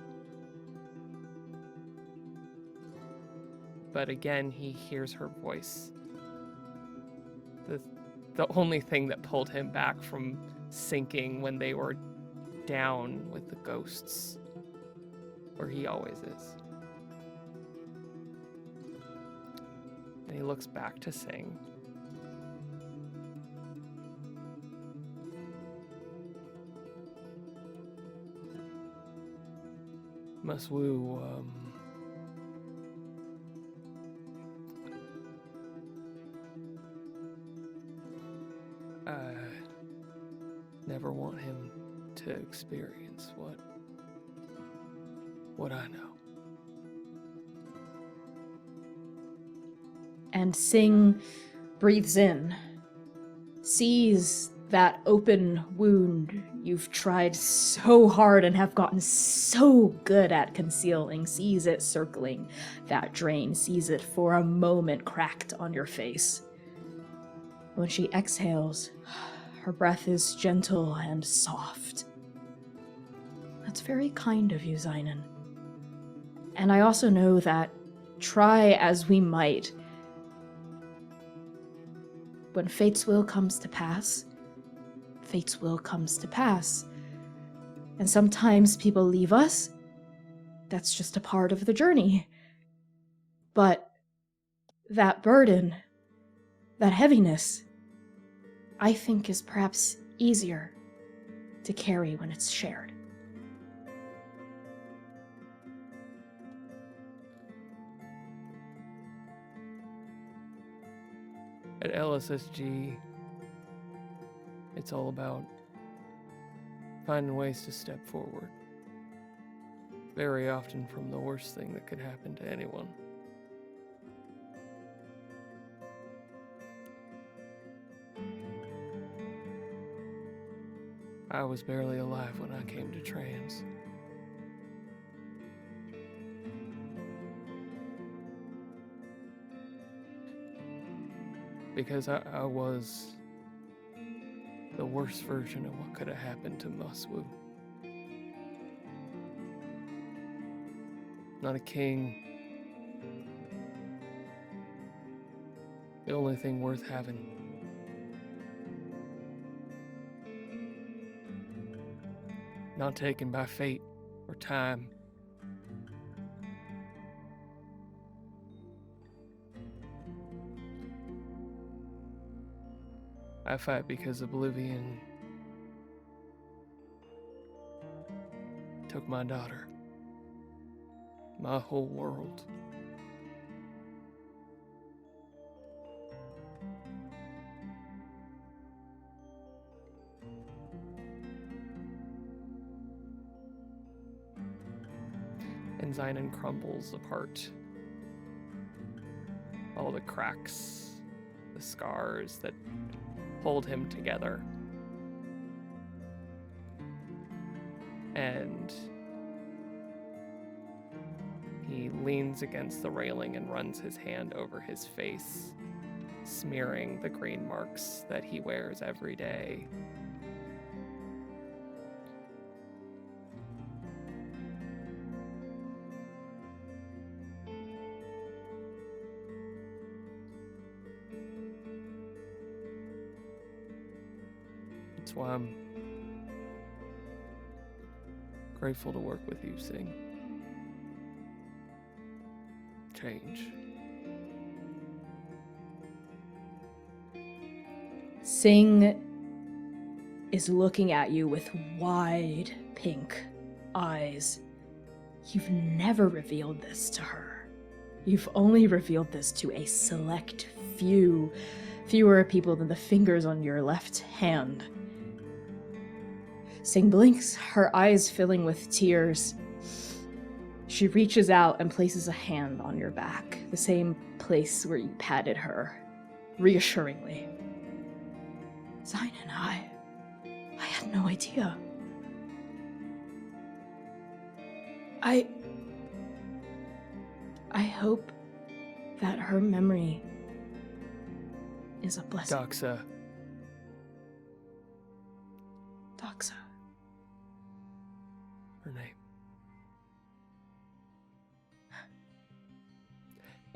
But again, he hears her voice. The only thing that pulled him back from sinking when they were down with the ghosts, where he always is. And he looks back to sing. Maswu, I never want him to experience what I know. And Sing breathes in, sees that open wound you've tried so hard and have gotten so good at concealing, sees it circling that drain, sees it for a moment cracked on your face. When she exhales, her breath is gentle and soft. That's very kind of you, Xainan. And I also know that, try as we might, when fate's will comes to pass, fate's will comes to pass. And sometimes people leave us. That's just a part of the journey. But that burden, that heaviness, I think is perhaps easier to carry when it's shared. At LSSG, it's all about finding ways to step forward. Very often from the worst thing that could happen to anyone. I was barely alive when I came to Trans. Because I was the worst version of what could have happened to Maswu. Not a king. The only thing worth having. Not taken by fate or time. I fight because Oblivion took my daughter. My whole world. And Xainan crumbles apart. All the cracks, the scars that hold him together. And he leans against the railing and runs his hand over his face, smearing the green marks that he wears every day. That's why I'm grateful to work with you, Sing. Change. Sing is looking at you with wide pink eyes. You've never revealed this to her. You've only revealed this to a select few, fewer people than the fingers on your left hand. Sing blinks, her eyes filling with tears. She reaches out and places a hand on your back, the same place where you patted her, reassuringly. Xainan, I had no idea. I hope that her memory is a blessing. Doxa. Doxa. Her name.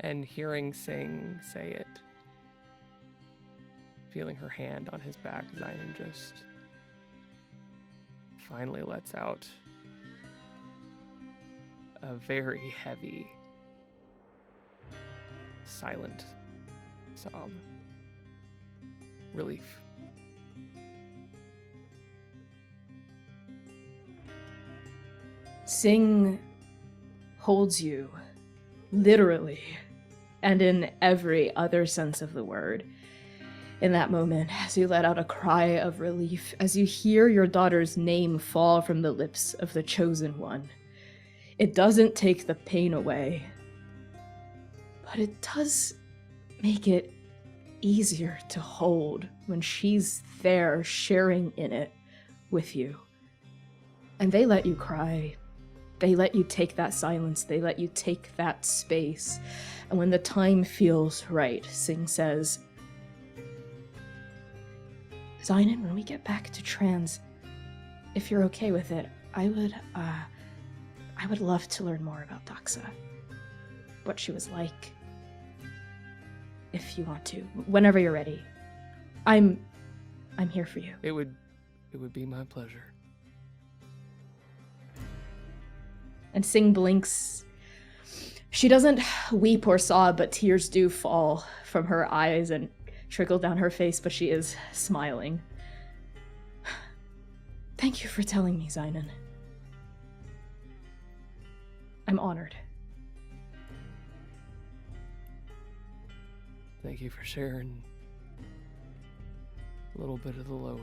And hearing Sing say it, feeling her hand on his back, Xainan just finally lets out a very heavy, silent sob. Relief. Sing holds you, literally, and in every other sense of the word. In that moment, as you let out a cry of relief, as you hear your daughter's name fall from the lips of the chosen one, it doesn't take the pain away, but it does make it easier to hold when she's there sharing in it with you. And they let you cry. They let you take that silence. They let you take that space. And when the time feels right, Sing says, Xainan, when we get back to Trans, if you're okay with it, I would love to learn more about Doxa. What she was like. If you want to. Whenever you're ready. I'm here for you. It would be my pleasure. And Sing blinks. She doesn't weep or sob, but tears do fall from her eyes and trickle down her face, but she is smiling. Thank you for telling me, Xainan. I'm honored. Thank you for sharing a little bit of the load.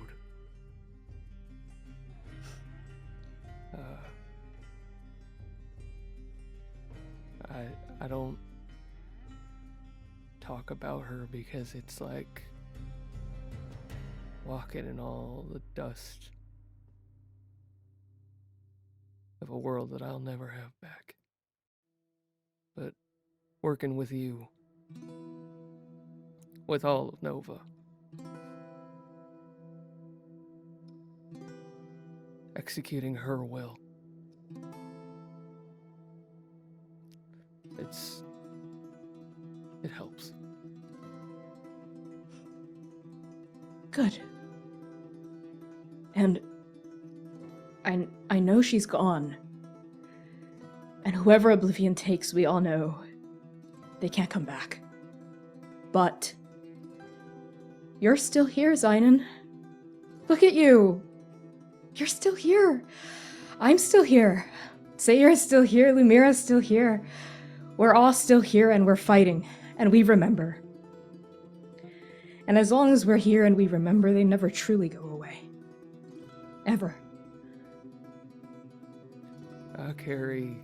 I don't talk about her because it's like walking in all the dust of a world that I'll never have back. But working with you, with all of Nova, executing her will, it helps. Good. And I know she's gone. And whoever Oblivion takes, we all know they can't come back. But You're still here, Xainan. Look at you. You're still here. I'm still here. Seir is still here. Lumièra is still here. We're all still here, and we're fighting, and we remember. And as long as we're here and we remember, they never truly go away. Ever. I carry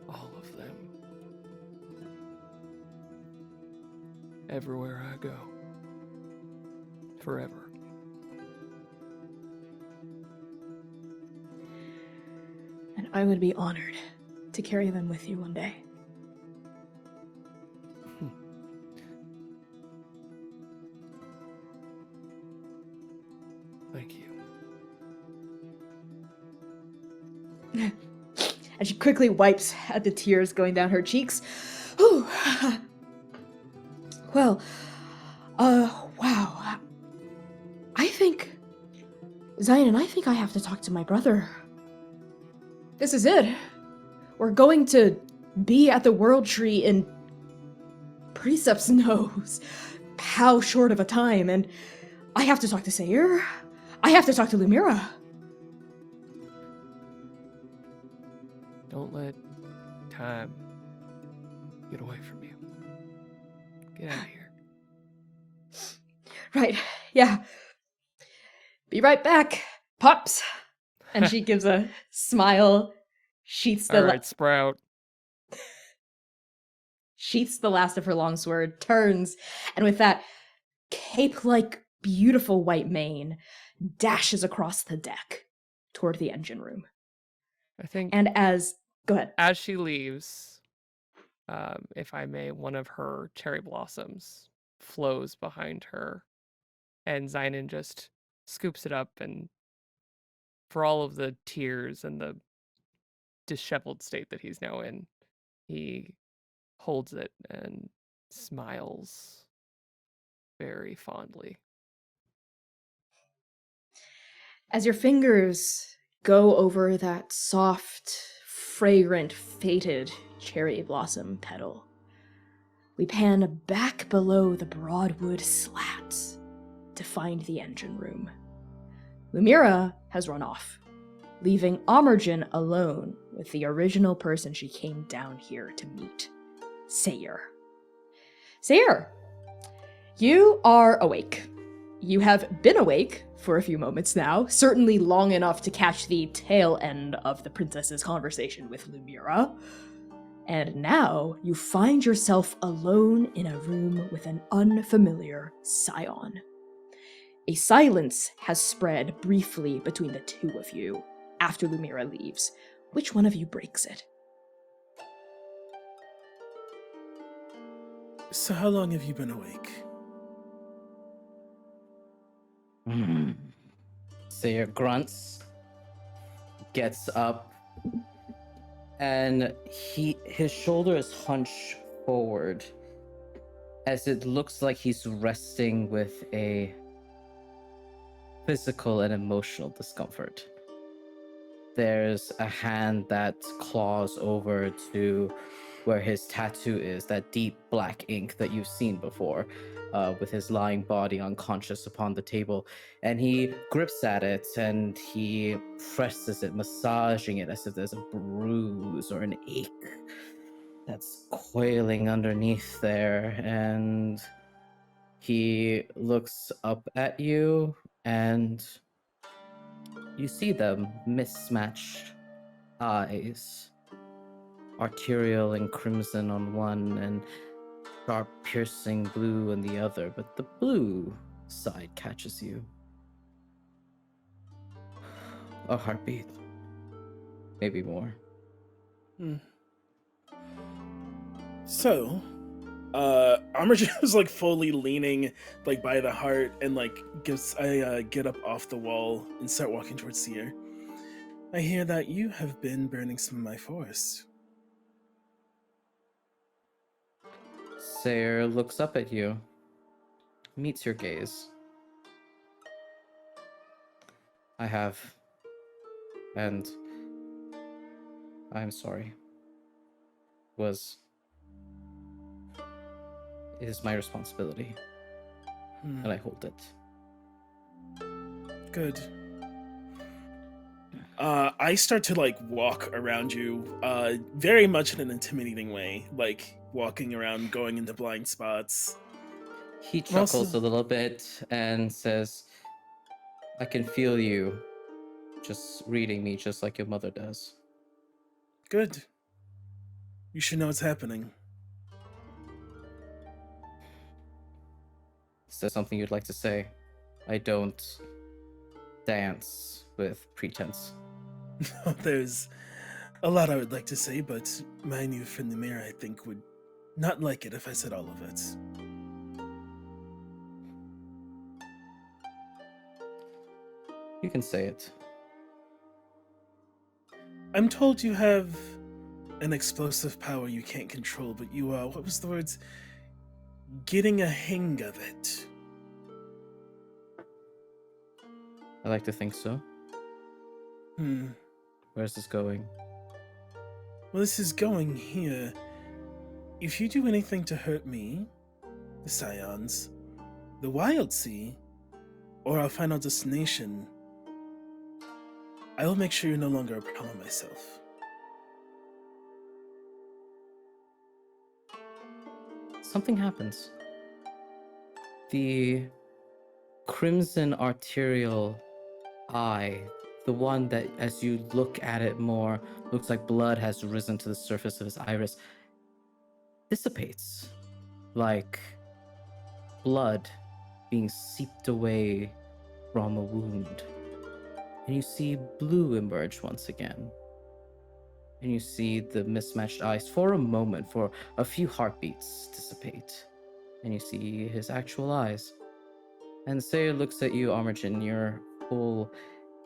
all of them everywhere I go. Forever. And I would be honored to carry them with you one day. Thank you. And she quickly wipes at the tears going down her cheeks. Whew. Well, wow. I think, Xainan, I think I have to talk to my brother. This is it. We're going to be at the World Tree in Precepts knows how short of a time, and I have to talk to Seir. I have to talk to Lumièra. Don't let time get away from you. Get out of here. Right, yeah. Be right back, Pops. And she gives a smile, sheaths the, All right, Sprout. sheaths the last of her long sword, turns, and with that cape-like, beautiful white mane, dashes across the deck toward the engine room. I think And go ahead. as she leaves, if I may, one of her cherry blossoms flows behind her, and Xainan just scoops it up, and for all of the tears and the disheveled state that he's now in, he holds it and smiles very fondly. As your fingers go over that soft, fragrant, fated cherry blossom petal, we pan back below the broadwood slats to find the engine room. Lumièra has run off, leaving Amerjin alone with the original person she came down here to meet, Seir. Seir, you are awake. You have been awake for a few moments now, certainly long enough to catch the tail end of the princess's conversation with Lumièra. And now you find yourself alone in a room with an unfamiliar scion. A silence has spread briefly between the two of you after Lumièra leaves. Which one of you breaks it? So how long have you been awake? Seir grunts, gets up, and his shoulder is hunched forward as it looks like he's resting with a physical and emotional discomfort. There's a hand that claws over to where his tattoo is, that deep black ink that you've seen before, with his lying body unconscious upon the table. And he grips at it and he presses it, massaging it as if there's a bruise or an ache that's coiling underneath there. And he looks up at you and you see them mismatched eyes, arterial and crimson on one and sharp piercing blue on the other, but the blue side catches you. A heartbeat, maybe more. So, Amerjin is like fully leaning like by the heart and like I get up off the wall and start walking towards Seir. I hear that you have been burning some of my forest. Seir looks up at you, meets your gaze. I have, and I'm sorry. It is my responsibility, Hmm. and I hold it. Good. I start to like walk around you, very much in an intimidating way, like walking around, going into blind spots. He I'm also- chuckles a little bit and says, I can feel you just reading me just like your mother does. Good. You should know what's happening. Is there something you'd like to say? I don't dance with pretense. There's a lot I would like to say, but my new friend Lumièra, I think, would not like it if I said all of it. You can say it. I'm told you have an explosive power you can't control, but you are, what was the words? Getting a hang of it. I like to think so. Where's this going? Well, this is going here. If you do anything to hurt me, the Scions, the Wild Sea, or our final destination, I will make sure you're no longer a problem myself. Something happens. The crimson arterial eye, the one that as you look at it more, looks like blood has risen to the surface of his iris, dissipates like blood being seeped away from a wound. And you see blue emerge once again. And you see the mismatched eyes for a moment, for a few heartbeats, dissipate. And you see his actual eyes. And Seir looks at you, Armagin, your full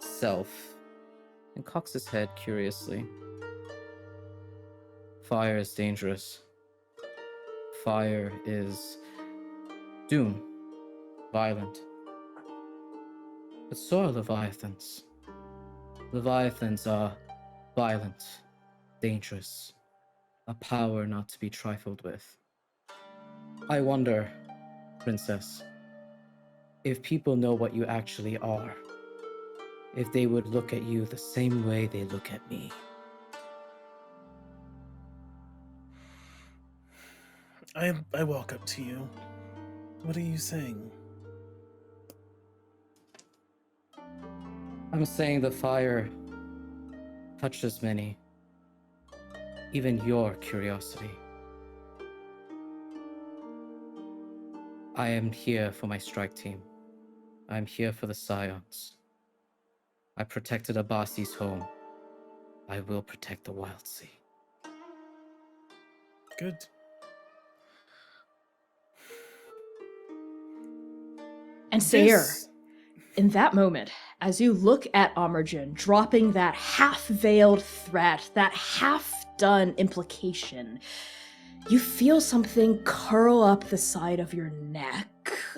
self, and cocks his head curiously. Fire is dangerous. Fire is doom, violent. But so are Leviathans. Leviathans are violent, dangerous, a power not to be trifled with. I wonder, Princess, if people know what you actually are, if they would look at you the same way they look at me. I walk up to you. What are you saying? I'm saying the fire touches many, even your curiosity. I am here for my strike team. I'm here for the Scions. I protected Abasi's home. I will protect the Wild Sea. Good. And Seir, This- in that moment, as you look at Amerjin dropping that half-veiled threat, that half-done implication, you feel something curl up the side of your neck.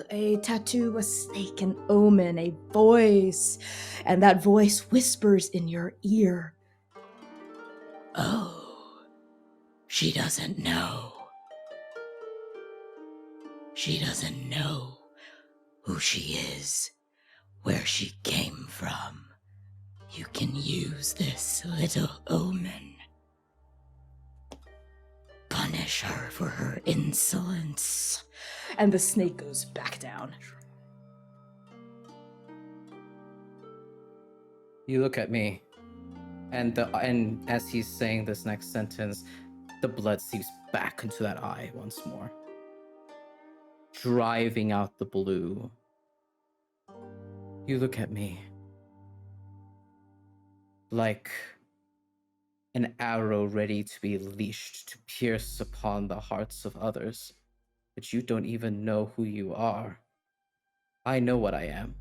A tattoo, a snake, an omen, a voice. And that voice whispers in your ear. Oh, she doesn't know. She doesn't know who she is, where she came from. You can use this little omen. Punish her for her insolence. And the snake goes back down. You look at me, and as he's saying this next sentence, the blood seeps back into that eye once more, driving out the blue. You look at me like an arrow ready to be leashed to pierce upon the hearts of others, but you don't even know who you are. I know what I am.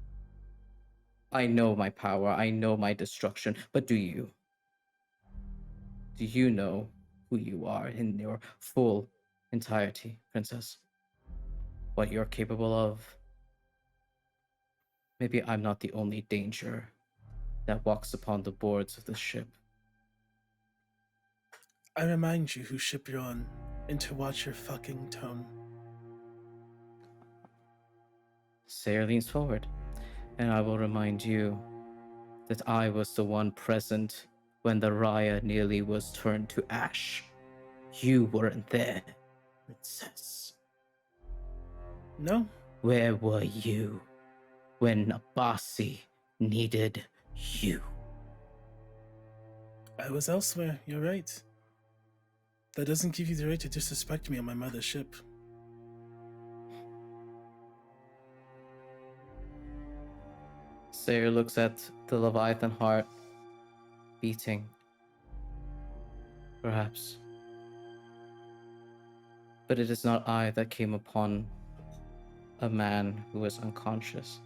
I know my power. I know my destruction. But do you? Do you know who you are in your full entirety, Princess? What you're capable of? Maybe I'm not the only danger that walks upon the boards of this ship. I remind you whose ship you're on, and to watch your fucking tone. Seir leans forward, and I will remind you that I was the one present when the Raya nearly was turned to ash. You weren't there, princess. No, Where were you when Abasi needed you? I was elsewhere. You're right. That doesn't give you the right to disrespect me on my mother's ship. Seir looks at the Leviathan heart beating. Perhaps. But it is not I that came upon a man who was unconscious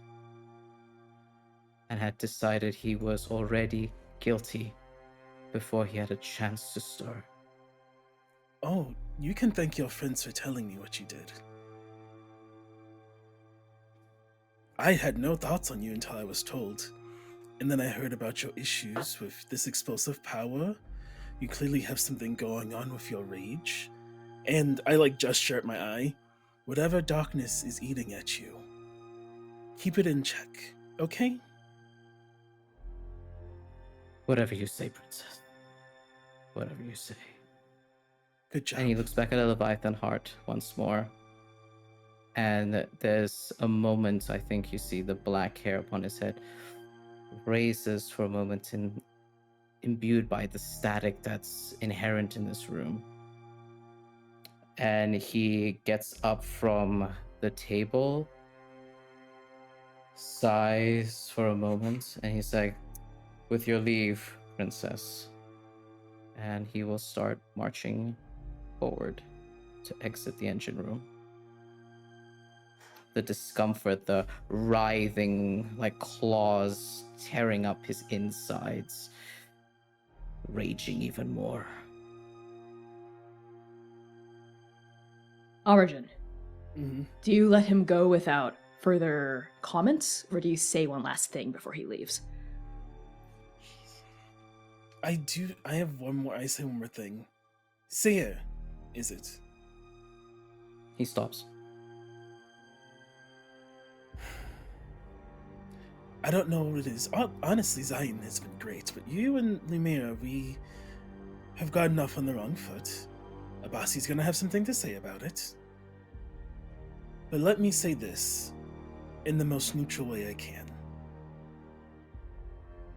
and had decided he was already guilty before he had a chance to stir. Oh, you can thank your friends for telling me what you did. I had no thoughts on you until I was told. And then I heard about your issues with this explosive power. You clearly have something going on with your rage. And I gesture at my eye. Whatever darkness is eating at you, keep it in check, okay? Whatever you say, princess. Whatever you say. Good job. And he looks back at the Leviathan heart once more. And there's a moment, I think you see the black hair upon his head raises for a moment, imbued by the static that's inherent in this room. And he gets up from the table, sighs for a moment, and he's like, "With your leave, princess." And he will start marching forward to exit the engine room. The discomfort, the writhing like claws tearing up his insides, raging even more. Origin, Mm-hmm. do you let him go without further comments, or do you say one last thing before he leaves? I have one more. I say one more thing. Seir, is it? He stops. I don't know what it is. Honestly, Xainan has been great, but you and Lumièra, we have gotten off on the wrong foot. Abasi's gonna have something to say about it. But let me say this in the most neutral way I can.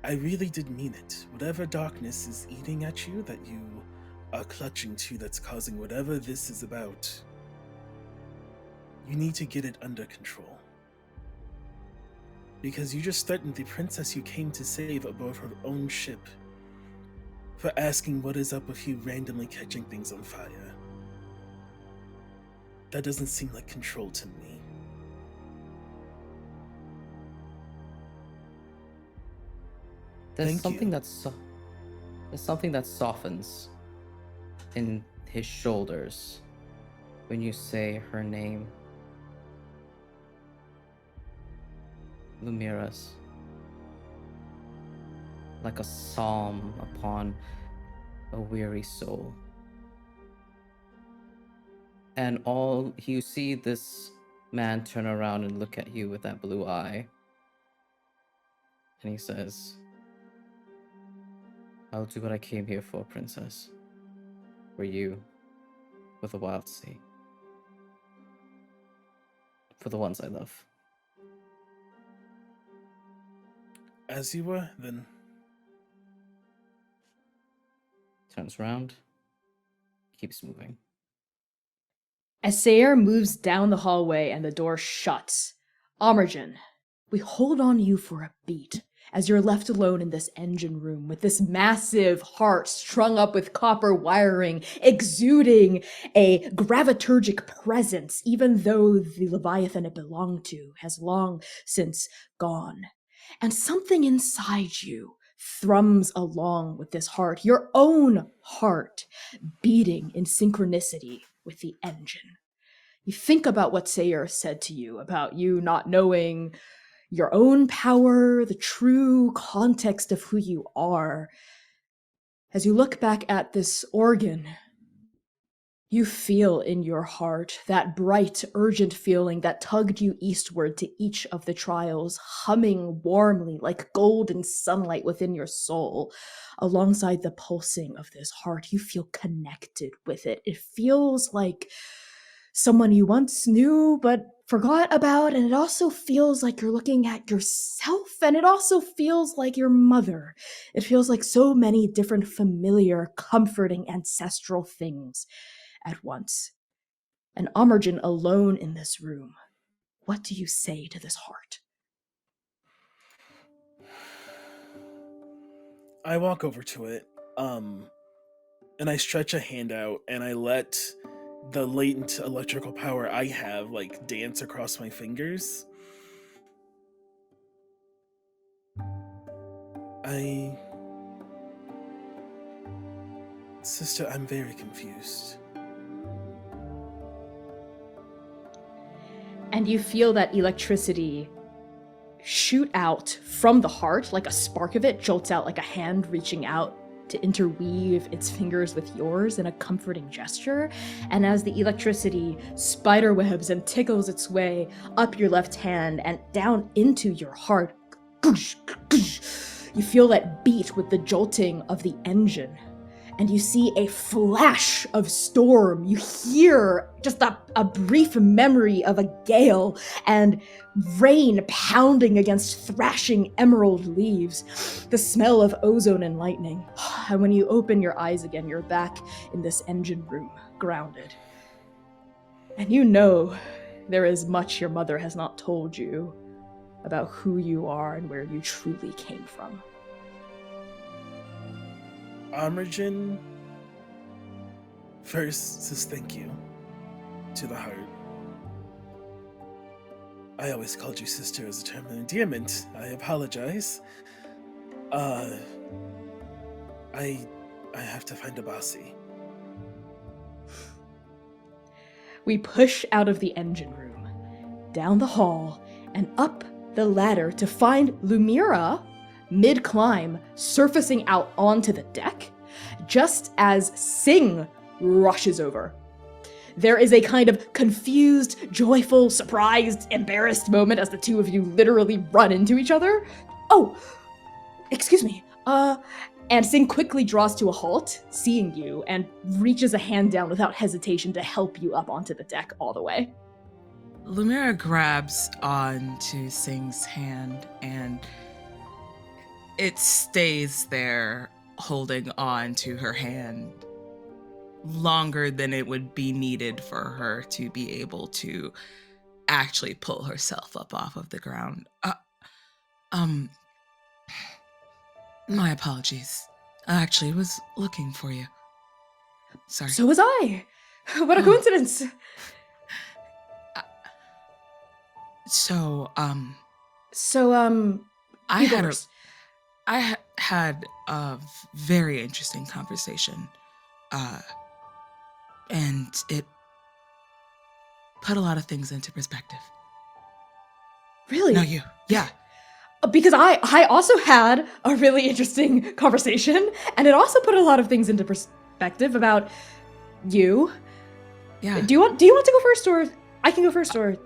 I really did mean it. Whatever darkness is eating at you that you are clutching to that's causing whatever this is about, you need to get it under control. Because you just threatened the princess you came to save aboard her own ship for asking what is up with you randomly catching things on fire. That doesn't seem like control to me. There's Thank something you. there's something that softens in his shoulders when you say her name. Lumièra's. Like a psalm upon a weary soul. And you see this man turn around and look at you with that blue eye. And he says, "I'll do what I came here for, princess. For you, for the wild sea. For the ones I love." As you were, then. Turns around, keeps moving. As Seir moves down the hallway and the door shuts, Amergen, we hold on you for a beat as you're left alone in this engine room with this massive heart strung up with copper wiring, exuding a graviturgic presence, even though the Leviathan it belonged to has long since gone. And something inside you thrums along with this heart, your own heart, beating in synchronicity with the engine. You think about what Seir said to you about you not knowing your own power, the true context of who you are. As you look back at this organ, You feel in your heart that bright, urgent feeling that tugged you eastward to each of the trials, humming warmly like golden sunlight within your soul. Alongside the pulsing of this heart, you feel connected with it. It feels like someone you once knew but forgot about, and it also feels like you're looking at yourself, and it also feels like your mother. It feels like so many different familiar, comforting, ancestral things at once. And Amergen alone in this room, what do you say to this heart? I walk over to it, and I stretch a hand out, and I let the latent electrical power I have, like, dance across my fingers. Sister, I'm very confused. And you feel that electricity shoot out from the heart, like a spark of it jolts out like a hand reaching out to interweave its fingers with yours in a comforting gesture. And as the electricity spiderwebs and tickles its way up your left hand and down into your heart, you feel that beat with the jolting of the engine. And you see a flash of storm. You hear just a brief memory of a gale and rain pounding against thrashing emerald leaves, the smell of ozone and lightning. And when you open your eyes again, you're back in this engine room, grounded. And you know there is much your mother has not told you about who you are and where you truly came from. Amergen first says thank you to the heart. I always called you sister as a term of endearment. I apologize. I have to find a bossy. We push out of the engine room, down the hall, and up the ladder to find Lumièra mid-climb, surfacing out onto the deck, just as Sing rushes over. There is a kind of confused, joyful, surprised, embarrassed moment as the two of you literally run into each other. Oh, excuse me. And Sing quickly draws to a halt, seeing you, and reaches a hand down without hesitation to help you up onto the deck all the way. Lumièra grabs onto Sing's hand and it stays there, holding on to her hand longer than it would be needed for her to be able to actually pull herself up off of the ground. My apologies. I actually was looking for you. Sorry. So was I. What a coincidence. I had a very interesting conversation, and it put a lot of things into perspective. Really? No, you. Yeah. Because I also had a really interesting conversation, and it also put a lot of things into perspective about you. Yeah. Do you want to go first, or I can go first, or?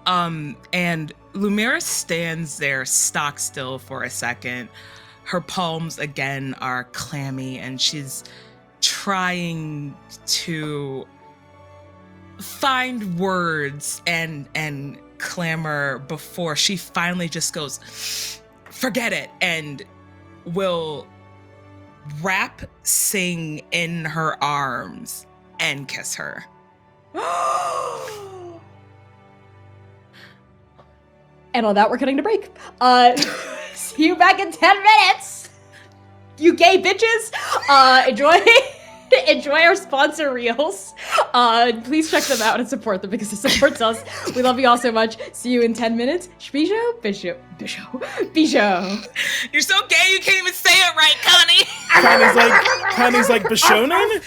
And Lumièra stands there stock still for a second. Her palms again are clammy, and she's trying to find words and clamor before she finally just goes, forget it, and will wrap Sing in her arms and kiss her. And on that, we're cutting to break. See you back in 10 minutes. You gay bitches. Enjoy our sponsor reels. Please check them out and support them because it supports us. We love you all so much. See you in 10 minutes. Bijou. You're so gay you can't even say it right, Connie. Connie's like Bishonen?